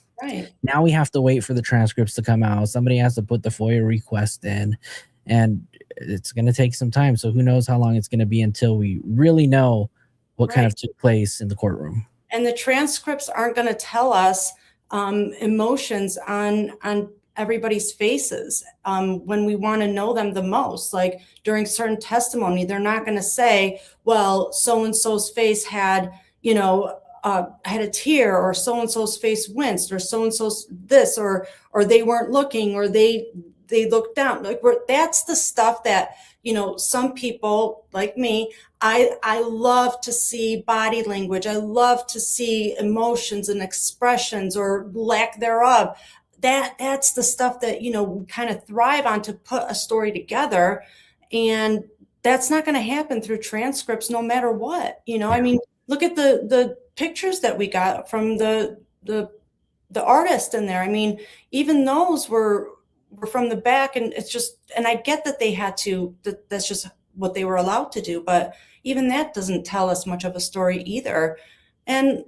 now we have to wait for the transcripts to come out. Somebody has to put the FOIA request in, and it's going to take some time. So who knows how long it's going to be until we really know what kind of took place in the courtroom. And the transcripts aren't going to tell us emotions on everybody's faces when we want to know them the most. Like during certain testimony, they're not going to say, well, so-and-so's face had, had a tear, or so-and-so's face winced, or so-and-so's this, or they weren't looking, or they looked down. Like that's the stuff that, some people like me, I love to see body language. I love to see emotions and expressions, or lack thereof. That's the stuff that, we kind of thrive on to put a story together. And that's not going to happen through transcripts, no matter what, I mean, look at the pictures that we got from the artist in there. I mean, even those were from the back, and it's just, and I get that they had to, that's just what they were allowed to do. But even that doesn't tell us much of a story either. And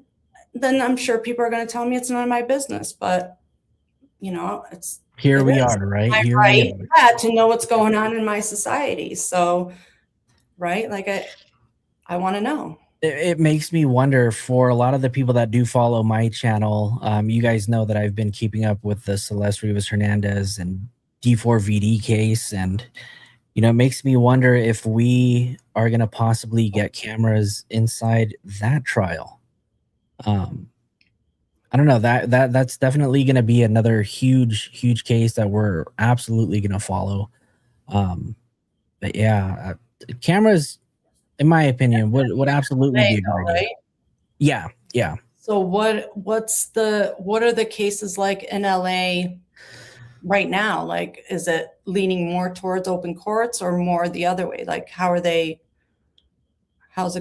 then I'm sure people are going to tell me it's none of my business, but here we are, right? I'm Here right we are. to know what's going on in my society. So, right? Like I want to know. It makes me wonder for a lot of the people that do follow my channel. You guys know that I've been keeping up with the Celeste Rivas Hernandez and D4VD case, and it makes me wonder if we are going to possibly get cameras inside that trial. I don't know, that's definitely going to be another huge case that we're absolutely going to follow. But yeah, cameras, in my opinion, would absolutely be a good idea. Right? Yeah. So what are the cases like in LA right now? Like, is it leaning more towards open courts or more the other way? Like, how's it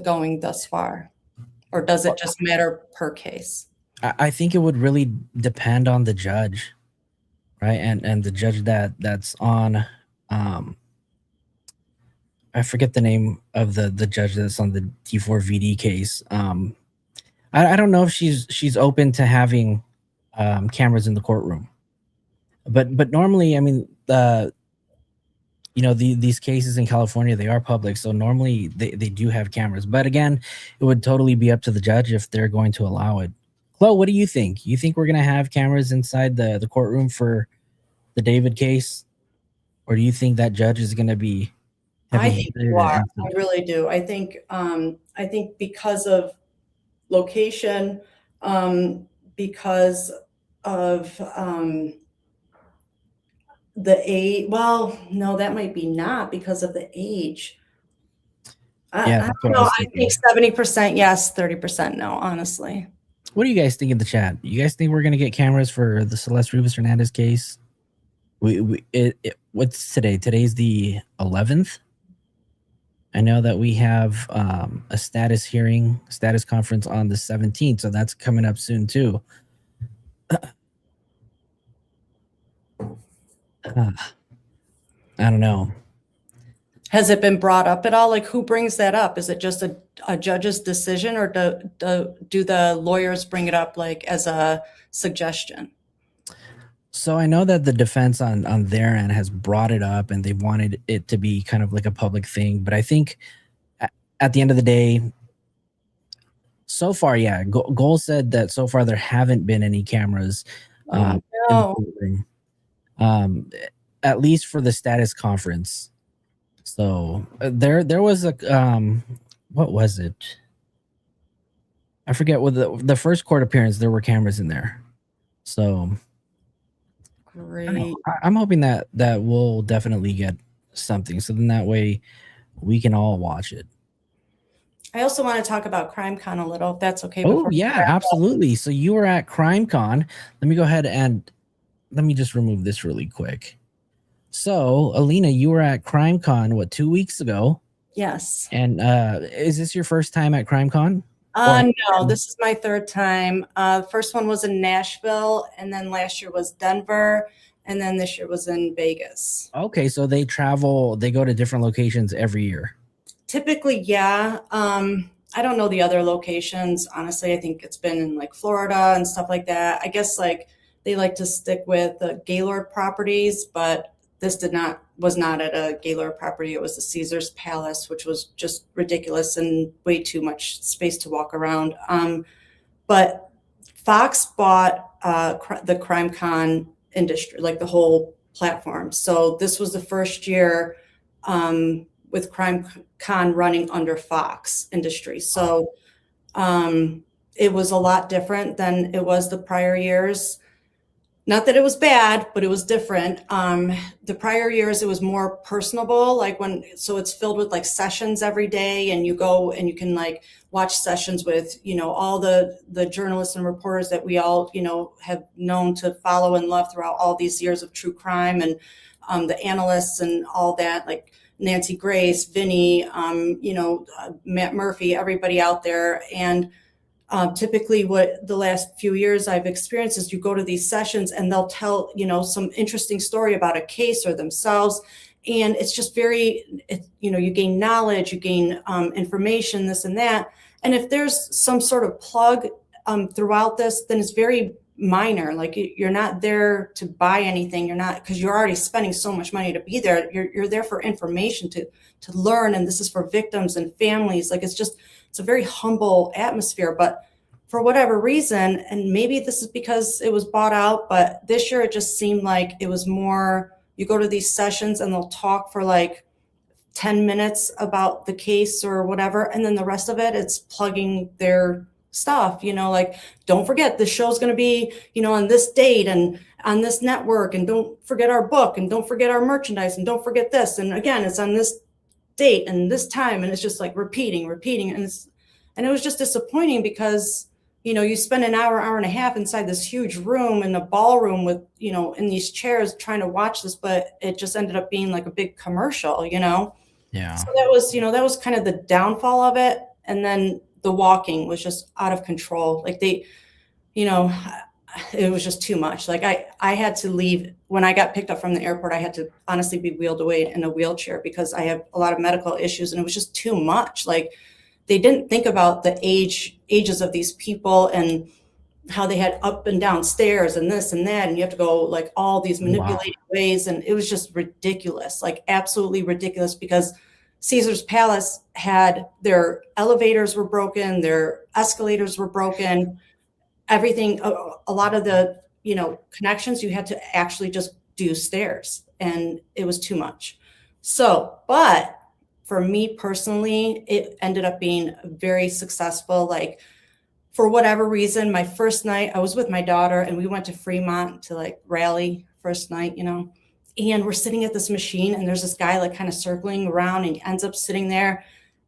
going thus far? Or does it just matter per case? I think it would really depend on the judge, right? And the judge that's on, I forget the name of the judge that's on the D4VD case. I don't know if she's open to having cameras in the courtroom, but normally, I mean, these cases in California, they are public, so normally they do have cameras. But again, it would totally be up to the judge if they're going to allow it. Chloe, what do you think? You think we're going to have cameras inside the courtroom for the David case? Or do you think that judge is going to be I think you are. I really do. I think because of location, because of the age. Well, no, that might be not because of the age. I don't know. I think 70% yes, 30% no, honestly. What do you guys think in the chat? You guys think we're going to get cameras for the Celeste Rivas Hernandez case? What's today? Today's the 11th. I know that we have a status conference on the 17th, so that's coming up soon too. I don't know. Has it been brought up at all? Like, who brings that up? Is it just a judge's decision, or do the lawyers bring it up like as a suggestion? So I know that the defense on their end has brought it up, and they wanted it to be kind of like a public thing. But I think at the end of the day, so far, yeah, Goal said that so far there haven't been any cameras in the courtroom, at least for the status conference. So there was a what was it? I forget what the first court appearance. There were cameras in there, so. Great. I'm hoping that we'll definitely get something, so then that way we can all watch it. I also want to talk about CrimeCon a little, if that's okay. Oh yeah, absolutely. So you were at CrimeCon. Let me go ahead and let me just remove this really quick. So Alina, you were at CrimeCon, what, 2 weeks ago? Yes. And is this your first time at CrimeCon? No, this is my third time. First one was in Nashville, and then last year was Denver, and then this year was in Vegas. Okay, so they go to different locations every year. Typically, yeah. I don't know the other locations. Honestly, I think it's been in like Florida and stuff like that. I guess like they like to stick with the Gaylord properties, but this was not at a Gaylord property. It was the Caesar's Palace, which was just ridiculous and way too much space to walk around. But Fox bought the CrimeCon industry, like the whole platform. So this was the first year with CrimeCon running under Fox Industry. So it was a lot different than it was the prior years. Not that it was bad, but it was different. The prior years, it was more personable, so it's filled with like sessions every day, and you go and you can like watch sessions with, all the journalists and reporters that we all, have known to follow and love throughout all these years of true crime, and the analysts and all that, like Nancy Grace, Vinny, Matt Murphy, everybody out there. And typically what the last few years I've experienced is you go to these sessions and they'll tell, some interesting story about a case or themselves. And it's just you gain knowledge, you gain information, this and that. And if there's some sort of plug throughout this, then it's very minor. Like you're not there to buy anything. You're not, because you're already spending so much money to be there. You're there for information to learn. And this is for victims and families. Like it's a very humble atmosphere. But for whatever reason, and maybe this is because it was bought out, but this year it just seemed like it was more, you go to these sessions and they'll talk for like 10 minutes about the case or whatever. And then the rest of it, it's plugging their stuff, like, don't forget the show's going to be, on this date and on this network, and don't forget our book, and don't forget our merchandise, and don't forget this. And again, it's on this date and this time. And it's just like repeating. And it was just disappointing because, you spend an hour and a half inside this huge room in a ballroom with, in these chairs trying to watch this, but it just ended up being like a big commercial, Yeah. So that was kind of the downfall of it. And then the walking was just out of control. Like it was just too much. Like I had to leave when I got picked up from the airport. I had to honestly be wheeled away in a wheelchair because I have a lot of medical issues, and it was just too much. Like they didn't think about the ages of these people and how they had up and down stairs and this and that. And you have to go like all these manipulated ways. And it was just ridiculous, like absolutely ridiculous, because Caesar's Palace had their elevators were broken, their escalators were broken, everything, a lot of the, connections, you had to actually just do stairs, and it was too much. So, but for me personally, it ended up being very successful. Like for whatever reason, my first night, I was with my daughter and we went to Fremont to like rally first night, and we're sitting at this machine and there's this guy like kind of circling around, and he ends up sitting there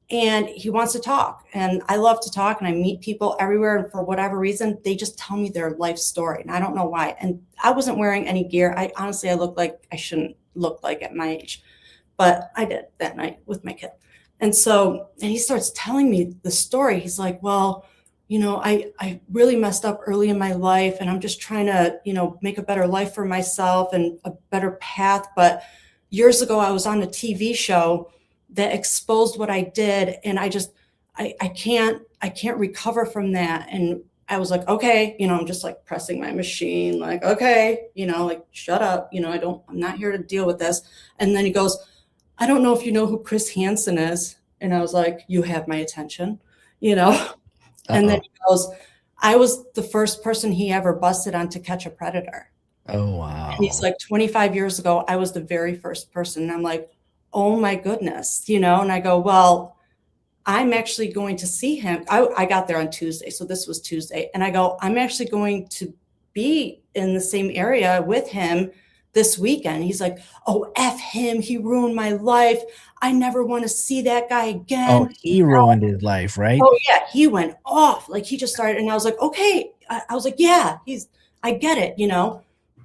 and he wants to talk. And I love to talk, and I meet people everywhere. And for whatever reason, they just tell me their life story. And I don't know why. And I wasn't wearing any gear. I looked like I shouldn't look like at my age, but I did that night with my kid. And he starts telling me the story. He's like, well, I really messed up early in my life, and I'm just trying to, make a better life for myself and a better path. But years ago, I was on a TV show that exposed what I did, and I can't recover from that. And I was like, okay, I'm just like pressing my machine, like, okay, like, shut up, I'm not here to deal with this. And then he goes, I don't know if you know who Chris Hansen is. And I was like, you have my attention, And then he goes, I was the first person he ever busted on To Catch a Predator. Oh, wow. And he's like, 25 years ago, I was the very first person. And I'm like, oh my goodness, and I go, well, I'm actually going to see him. I got there on Tuesday. So this was Tuesday. And I go, I'm actually going to be in the same area with him this weekend. He's like, oh, F him. He ruined my life. I never want to see that guy again. Oh, he ruined his life, right? Oh yeah. He went off. Like he just started. And I was like, okay. I was like, yeah, I get it,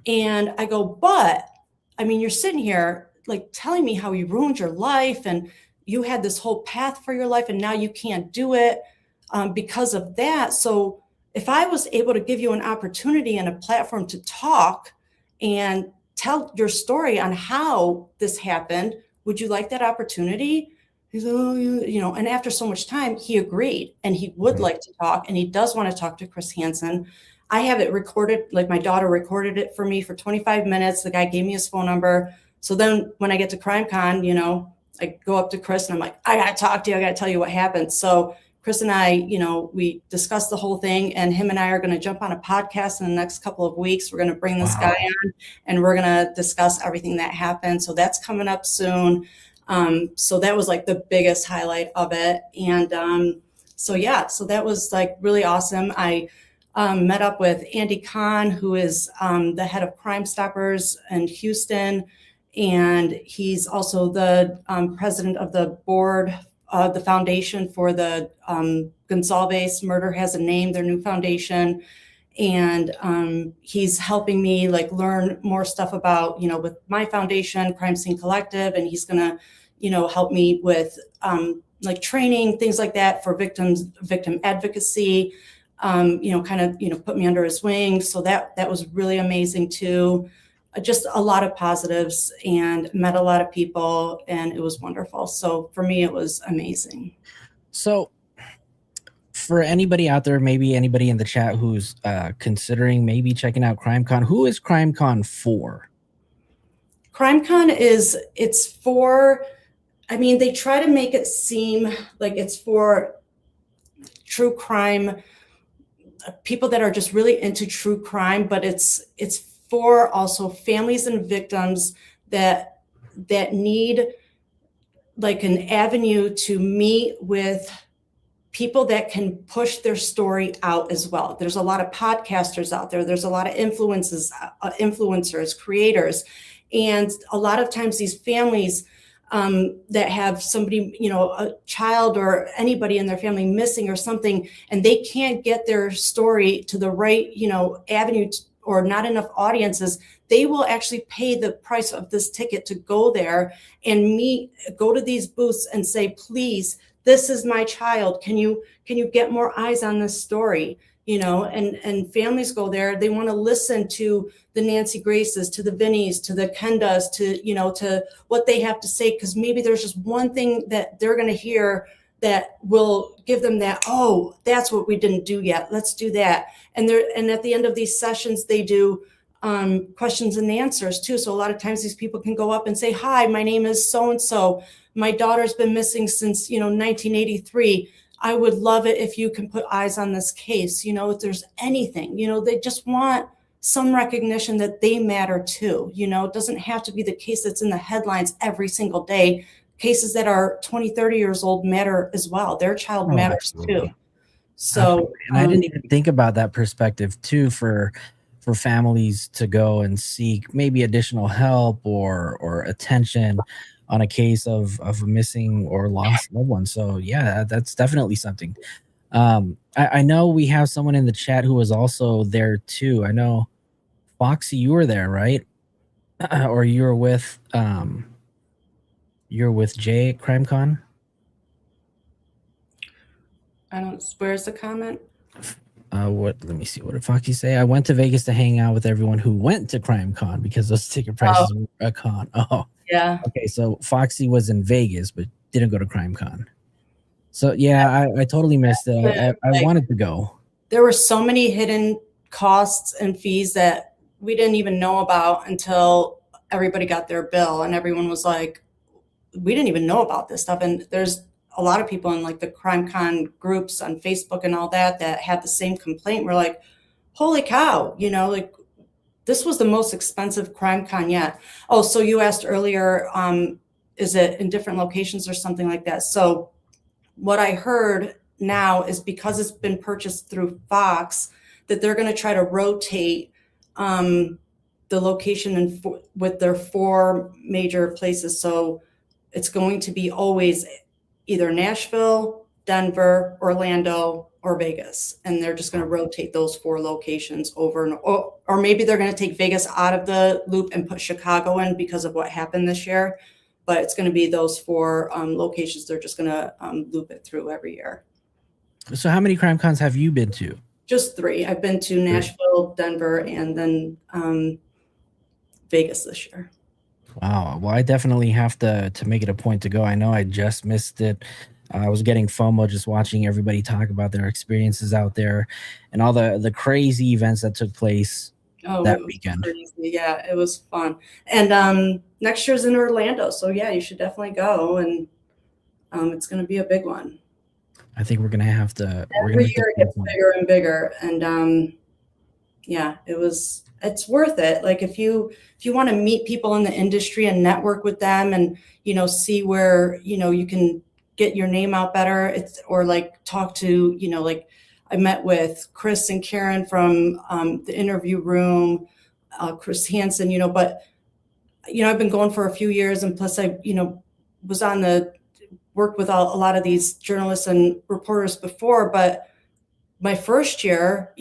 And I go, but I mean, you're sitting here like telling me how you ruined your life and you had this whole path for your life, and now you can't do it because of that. So if I was able to give you an opportunity and a platform to talk and tell your story on how this happened, would you like that opportunity? He's like, oh, and after so much time, he agreed, and he would like to talk, and he does want to talk to Chris Hansen. I have it recorded, like my daughter recorded it for me for 25 minutes. The guy gave me his phone number. So then when I get to CrimeCon, I go up to Chris and I'm like, I got to talk to you. I got to tell you what happened. So Chris and I, we discussed the whole thing, and him and I are going to jump on a podcast in the next couple of weeks. We're going to bring this guy on, and we're going to discuss everything that happened. So that's coming up soon. So that was like the biggest highlight of it. And so that was like really awesome. I met up with Andy Kahn, who is the head of Crime Stoppers in Houston. And he's also the president of the board of the foundation for the Gonzalez Murder Has a Name, their new foundation. And he's helping me like learn more stuff about, with my foundation, Crime Scene Collective. And he's going to, help me with like training, things like that for victim advocacy, put me under his wing. So that was really amazing too. Just a lot of positives, and met a lot of people, and it was wonderful. So for me, it was amazing. So for anybody out there, maybe anybody in the chat who's considering maybe checking out CrimeCon, who is CrimeCon for? CrimeCon it's for, I mean, they try to make it seem like it's for true crime, people that are just really into true crime, but it's for also families and victims that need like an avenue to meet with people that can push their story out as well. There's a lot of podcasters out there. There's a lot of influencers, creators. And a lot of times these families that have somebody, a child or anybody in their family missing or something, and they can't get their story to the right, avenue or not enough audiences, they will actually pay the price of this ticket to go there and go to these booths and say, please, this is my child. Can you get more eyes on this story? And families go there. They want to listen to the Nancy Graces, to the Vinnies, to the Kendas, to what they have to say, because maybe there's just one thing that they're going to hear that will give them that, oh, that's what we didn't do yet. Let's do that. And at the end of these sessions, they do questions and answers too. So a lot of times these people can go up and say, hi, my name is so-and-so. My daughter's been missing since, 1983. I would love it if you can put eyes on this case. If there's anything, they just want some recognition that they matter too. It doesn't have to be the case that's in the headlines every single day. Cases that are 20, 30 years old matter as well. Their child matters too. So, and I didn't even think about that perspective too, for families to go and seek maybe additional help or attention on a case of a missing or lost loved one. So yeah, that's definitely something. I know we have someone in the chat who was also there too. I know Foxy, you were there, right? Or you're with Jay at CrimeCon? Where's the comment? Let me see. What did Foxy say? I went to Vegas to hang out with everyone who went to CrimeCon because those ticket prices were a con. Oh, yeah. Okay, so Foxy was in Vegas but didn't go to CrimeCon. So yeah, I totally missed it. I wanted to go. There were so many hidden costs and fees that we didn't even know about until everybody got their bill, and everyone was like, we didn't even know about this stuff. And there's a lot of people in like the CrimeCon groups on Facebook and all that had the same complaint. We're like, holy cow, like this was the most expensive CrimeCon yet. Oh, so you asked earlier, is it in different locations or something like that? So what I heard now is because it's been purchased through Fox, that they're going to try to rotate the location with their 4 major places. So it's going to be always either Nashville, Denver, Orlando, or Vegas. And they're just going to rotate those 4 locations over or maybe they're going to take Vegas out of the loop and put Chicago in because of what happened this year. But it's going to be those 4 locations. They're just going to loop it through every year. So how many CrimeCons have you been to? Just 3. I've been to Nashville, Denver, and then Vegas this year. Wow. Well, I definitely have to make it a point to go. I know I just missed it. I was getting FOMO just watching everybody talk about their experiences out there and all the crazy events that took place that weekend. Crazy. Yeah, it was fun. And next year's in Orlando. So yeah, you should definitely go. And it's going to be a big one. I think we're going to have to. Every year it gets bigger and bigger. And yeah, it's worth it. Like if you want to meet people in the industry and network with them and, see where, you can get your name out better. Or like talk to, like I met with Chris and Karen from the interview room, Chris Hansen, but, I've been going for a few years, and plus I, was worked with a lot of these journalists and reporters before, but my first year,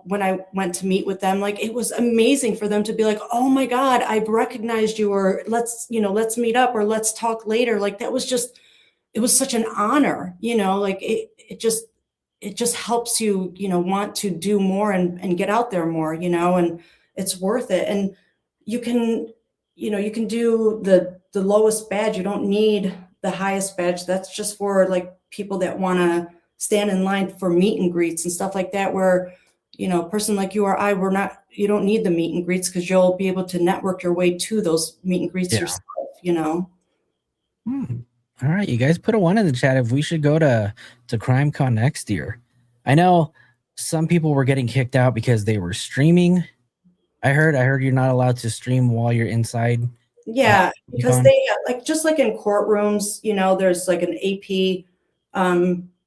when I went to meet with them, like it was amazing for them to be like, oh my God, I've recognized you, or let's meet up, or let's talk later. Like that was it was such an honor, like it just helps you, want to do more and get out there more, and it's worth it. And you can do the lowest badge. You don't need the highest badge. That's just for like people that want to stand in line for meet and greets and stuff like that, where, you know, a person like you or I, you don't need the meet and greets because you'll be able to network your way to those meet and greets yourself, you know? All right, you guys put a 1 in the chat if we should go to CrimeCon next year. I know some people were getting kicked out because they were streaming. I heard you're not allowed to stream while you're inside. Yeah, because they like, just like in courtrooms, you know, there's like an AP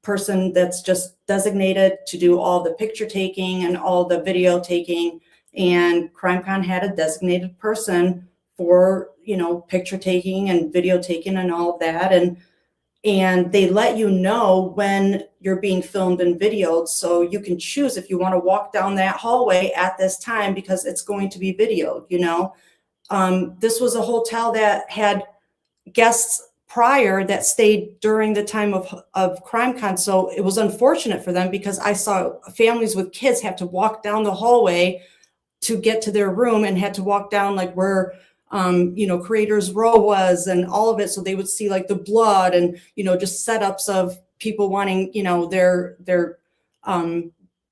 person that's just designated to do all the picture taking and all the video taking. And CrimeCon had a designated person for, you know, picture taking and video taking and all of that. And they let you know when you're being filmed and videoed. So you can choose if you want to walk down that hallway at this time because it's going to be videoed, you know. This was a hotel that had guests prior that stayed during the time of CrimeCon. So it was unfortunate for them because I saw families with kids have to walk down the hallway to get to their room and had to walk down like where, you know, Creators Row was and all of it. So they would see like the blood and, you know, just setups of people wanting, you know, their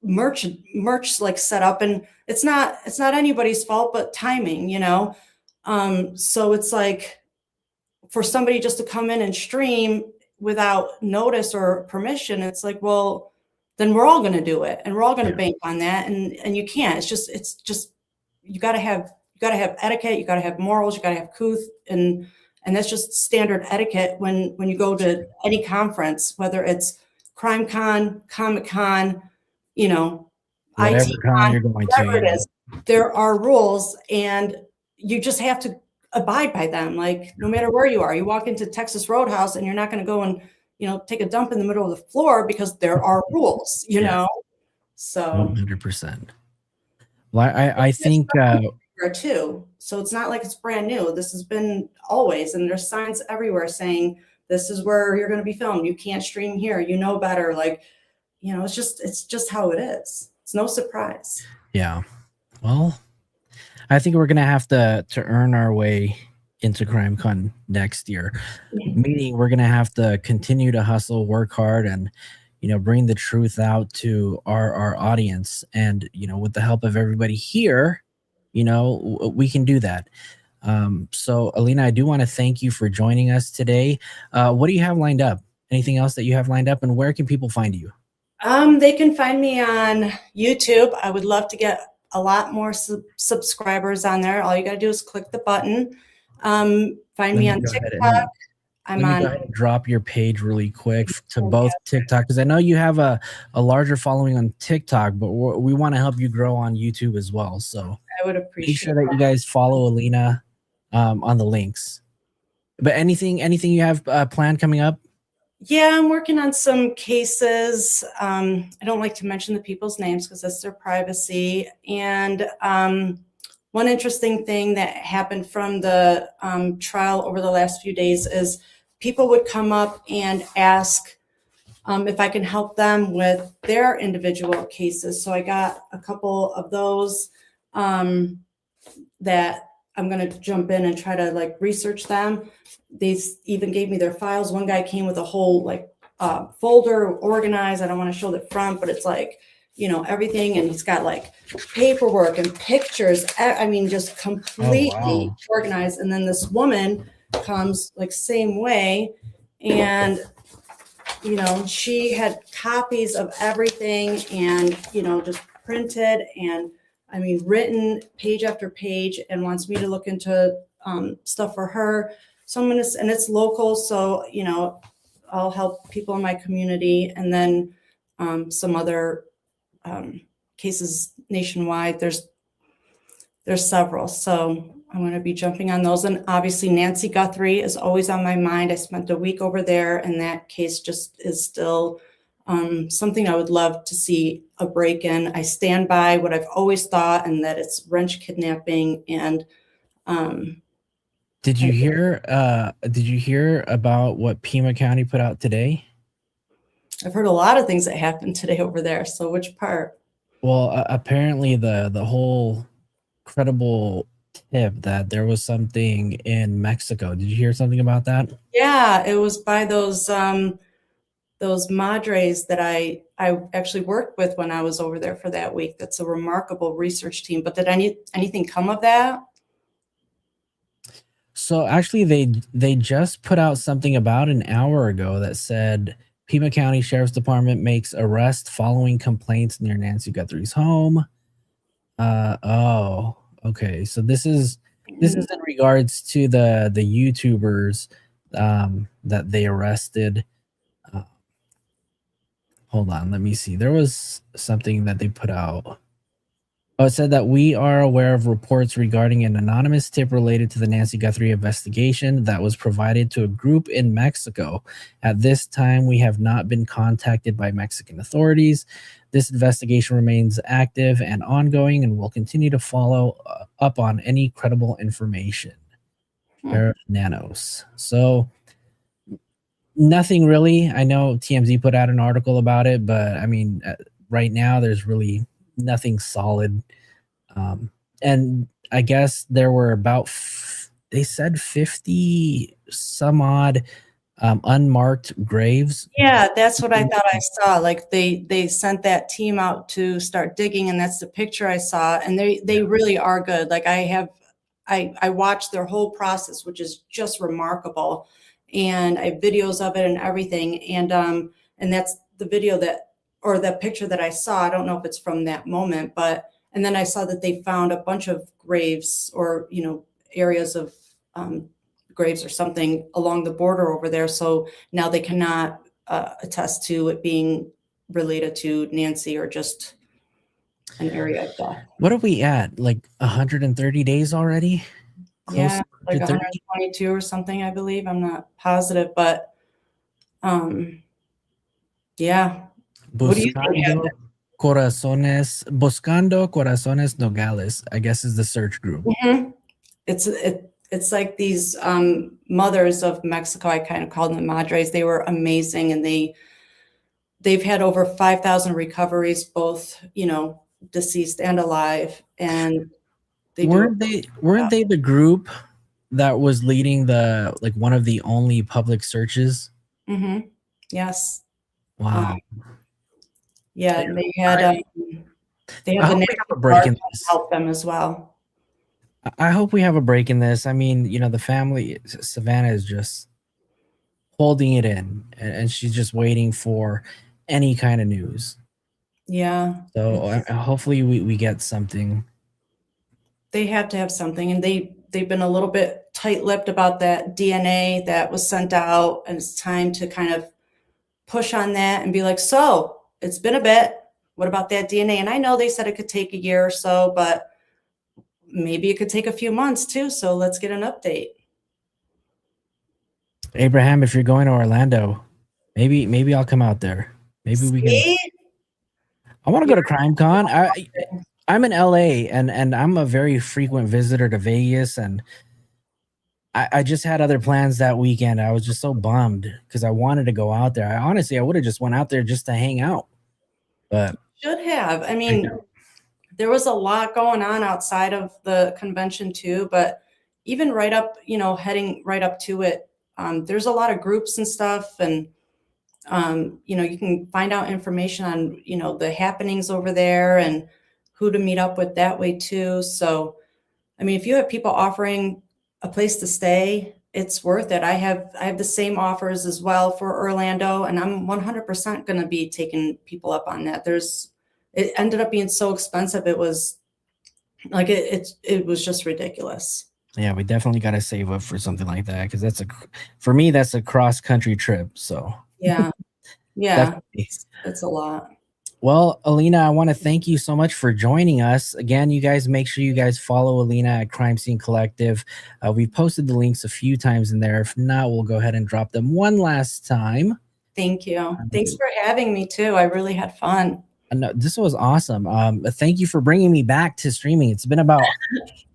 merch like set up. And it's not anybody's fault, but timing, you know? So it's like for somebody just to come in and stream without notice or permission, it's like, well, then we're all going to do it and we're all going to bank on that. And you can't, it's just, you got to have etiquette. You got to have morals, you got to have couth. And that's just standard etiquette when you go to any conference, whether it's CrimeCon, Comic-Con, you know, whatever IT con you're going whatever to. it is, there are rules and you just have to abide by them. Like no matter where you are, you walk into Texas Roadhouse and you're not going to go and, you know, take a dump in the middle of the floor because there are rules, you know? So 100%. Well, I think too. So it's not like it's brand new. This has been always, and there's signs everywhere saying this is where you're going to be filmed. You can't stream here. You know better. Like, you know, it's just how it is. It's no surprise. Yeah. Well, I think we're gonna have to earn our way into CrimeCon next year. Meaning we're gonna have to continue to hustle, work hard, and you know, bring the truth out to our audience. And you know, with the help of everybody here, you know, we can do that. So Alina, I do want to thank you for joining us today. What do you have lined up? Anything else that you have lined up, and where can people find you? They can find me on YouTube. I would love to get a lot more subscribers on there. All you got to do is click the button. Find me on TikTok. I'm on. Go ahead and drop your page really quick to both TikTok, because I know you have a larger following on TikTok, but we want to help you grow on YouTube as well. So I would appreciate make sure that you guys follow Alina on the links. But anything you have planned coming up? Yeah, I'm working on some cases. I don't like to mention the people's names because that's their privacy. And one interesting thing that happened from the trial over the last few days is people would come up and ask if I can help them with their individual cases. So I got a couple of those that I'm going to jump in and try to like research them. They even gave me their files. One guy came with a whole like folder organized. I don't want to show the front, but it's like, you know, everything. And he's got like paperwork and pictures. I mean, just completely organized. And then this woman comes like same way. And, you know, she had copies of everything and, you know, just printed and I mean, written page after page and wants me to look into stuff for her. So I'm going to, and it's local. So, you know, I'll help people in my community and then some other cases nationwide. There's several. So I'm going to be jumping on those. And obviously Nancy Guthrie is always on my mind. I spent a week over there and that case just is still something I would love to see a break in. I stand by what I've always thought and that it's wrench kidnapping. And did you hear about what Pima County put out today? I've heard a lot of things that happened today over there. So which part? Well, apparently the whole credible tip that there was something in Mexico. Did you hear something about that? Yeah, it was by those those madres that I actually worked with when I was over there for that week. That's a remarkable research team. But did anything come of that? So actually, they just put out something about an hour ago that said Pima County Sheriff's Department makes arrest following complaints near Nancy Guthrie's home. Oh, okay. So this is in regards to the YouTubers that they arrested. Hold on, let me see. There was something that they put out. Oh, it said that we are aware of reports regarding an anonymous tip related to the Nancy Guthrie investigation that was provided to a group in Mexico. At this time, we have not been contacted by Mexican authorities. This investigation remains active and ongoing and will continue to follow up on any credible information. Nanos. So nothing really. I know TMZ put out an article about it, but I mean, right now there's really nothing solid. And I guess there were about, they said 50 some odd unmarked graves. Yeah, that's what I thought I saw. Like they sent that team out to start digging, and that's the picture I saw. And they really are good. Like I watched their whole process, which is just remarkable. And I have videos of it and everything. And that's the video or the picture that I saw. I don't know if it's from that moment, but, and then I saw that they found a bunch of graves or, areas of graves or something along the border over there. So now they cannot attest to it being related to Nancy or just an area of death. What are we at? Like 130 days already? Yeah, like 122 or something, I believe. I'm not positive, but yeah. What do you think? Buscando Corazones Nogales, I guess, is the search group. Mm-hmm. It's like these mothers of Mexico. I kind of call them madres. They were amazing, and they've had over 5,000 recoveries, both deceased and alive. And weren't they the group that was leading one of the only public searches? Mm-hmm. Yes. Wow. Yeah, they had the National Guard to help them as well. I hope we have a break in this. I mean, the family, Savannah, is just holding it in, and she's just waiting for any kind of news. Yeah. So hopefully we get something. They have to have something, and they've been a little bit tight-lipped about that DNA that was sent out, and it's time to kind of push on that and be like, so it's been a bit. What about that DNA? And I know they said it could take a year or so, but maybe it could take a few months too. So let's get an update. Abraham, if you're going to Orlando, maybe I'll come out there. Maybe we can. I want to go to CrimeCon. I'm in LA, and I'm a very frequent visitor to Vegas, and I just had other plans that weekend. I was just so bummed because I wanted to go out there. I would have just went out there just to hang out. But should have. I mean, there was a lot going on outside of the convention too, but even right up, heading right up to it, there's a lot of groups and stuff, and you can find out information on the happenings over there and who to meet up with that way too. So, I mean, if you have people offering a place to stay, it's worth it. I have the same offers as well for Orlando, and I'm 100% going to be taking people up on that. It ended up being so expensive. It was like, it was just ridiculous. Yeah, we definitely got to save up for something like that, because for me, that's a cross country trip. So yeah, it's a lot. Well, Alina, I want to thank you so much for joining us. Again, you guys, make sure you guys follow Alina at Crime Scene Collective. We've posted the links a few times in there. If not, we'll go ahead and drop them one last time. Thank you. Thanks for having me too. I really had fun. No, this was awesome. Thank you for bringing me back to streaming. It's been about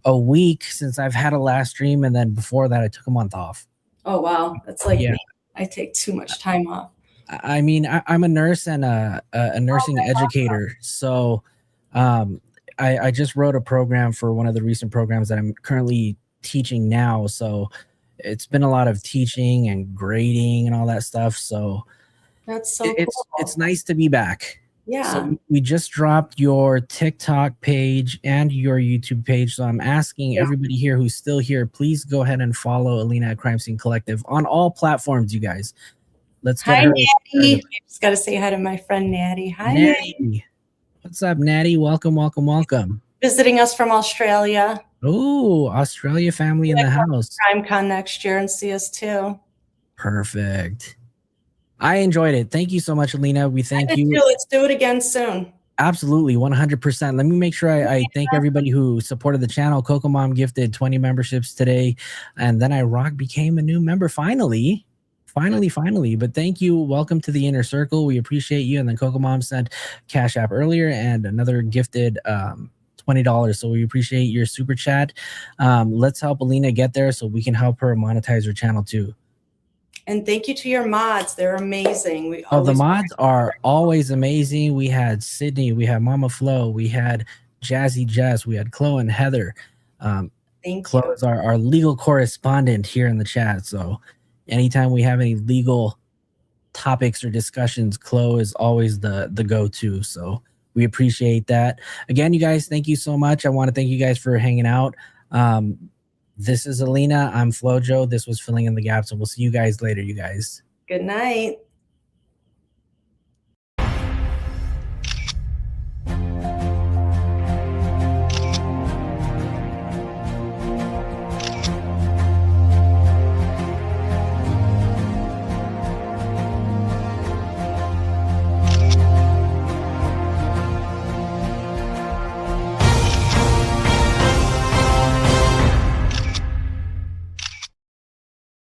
a week since I've had a last stream, and then before that, I took a month off. Oh, wow. That's like me. I take too much time off. I mean, I'm a nurse and a nursing educator. So I just wrote a program for one of the recent programs that I'm currently teaching now. So it's been a lot of teaching and grading and all that stuff. So That's so It's cool. it's nice to be back. Yeah. So we just dropped your TikTok page and your YouTube page. So I'm asking everybody here who's still here, please go ahead and follow Alina at Crime Scene Collective on all platforms, you guys. Let's get Hi, her. Natty. I just got to say hi to my friend Natty. Hi, Natty. Natty. What's up, Natty? Welcome, welcome, welcome. Visiting us from Australia. Oh, Australia family in the house. CrimeCon next year and see us too. Perfect. I enjoyed it. Thank you so much, Alina. We thank you. Let's do it again soon. Absolutely, 100%. Let me make sure I thank everybody who supported the channel. Coco Mom gifted 20 memberships today, and then I became a new member finally. But thank you. Welcome to the inner circle. We appreciate you. And then Coco Mom sent Cash App earlier and another gifted $20. So we appreciate your super chat. Let's help Alina get there so we can help her monetize her channel too. And thank you to your mods. They're amazing. The mods are always amazing. We had Sydney, we had Mama Flo, we had Jazzy Jess, we had Chloe and Heather. Thank Chloe you. is our legal correspondent here in the chat. So anytime we have any legal topics or discussions, Chloe is always the go-to. So we appreciate that. Again, you guys, thank you so much. I want to thank you guys for hanging out. This is Alina. I'm Flojo. This was Filling in the Gaps, and we'll see you guys later, you guys. Good night.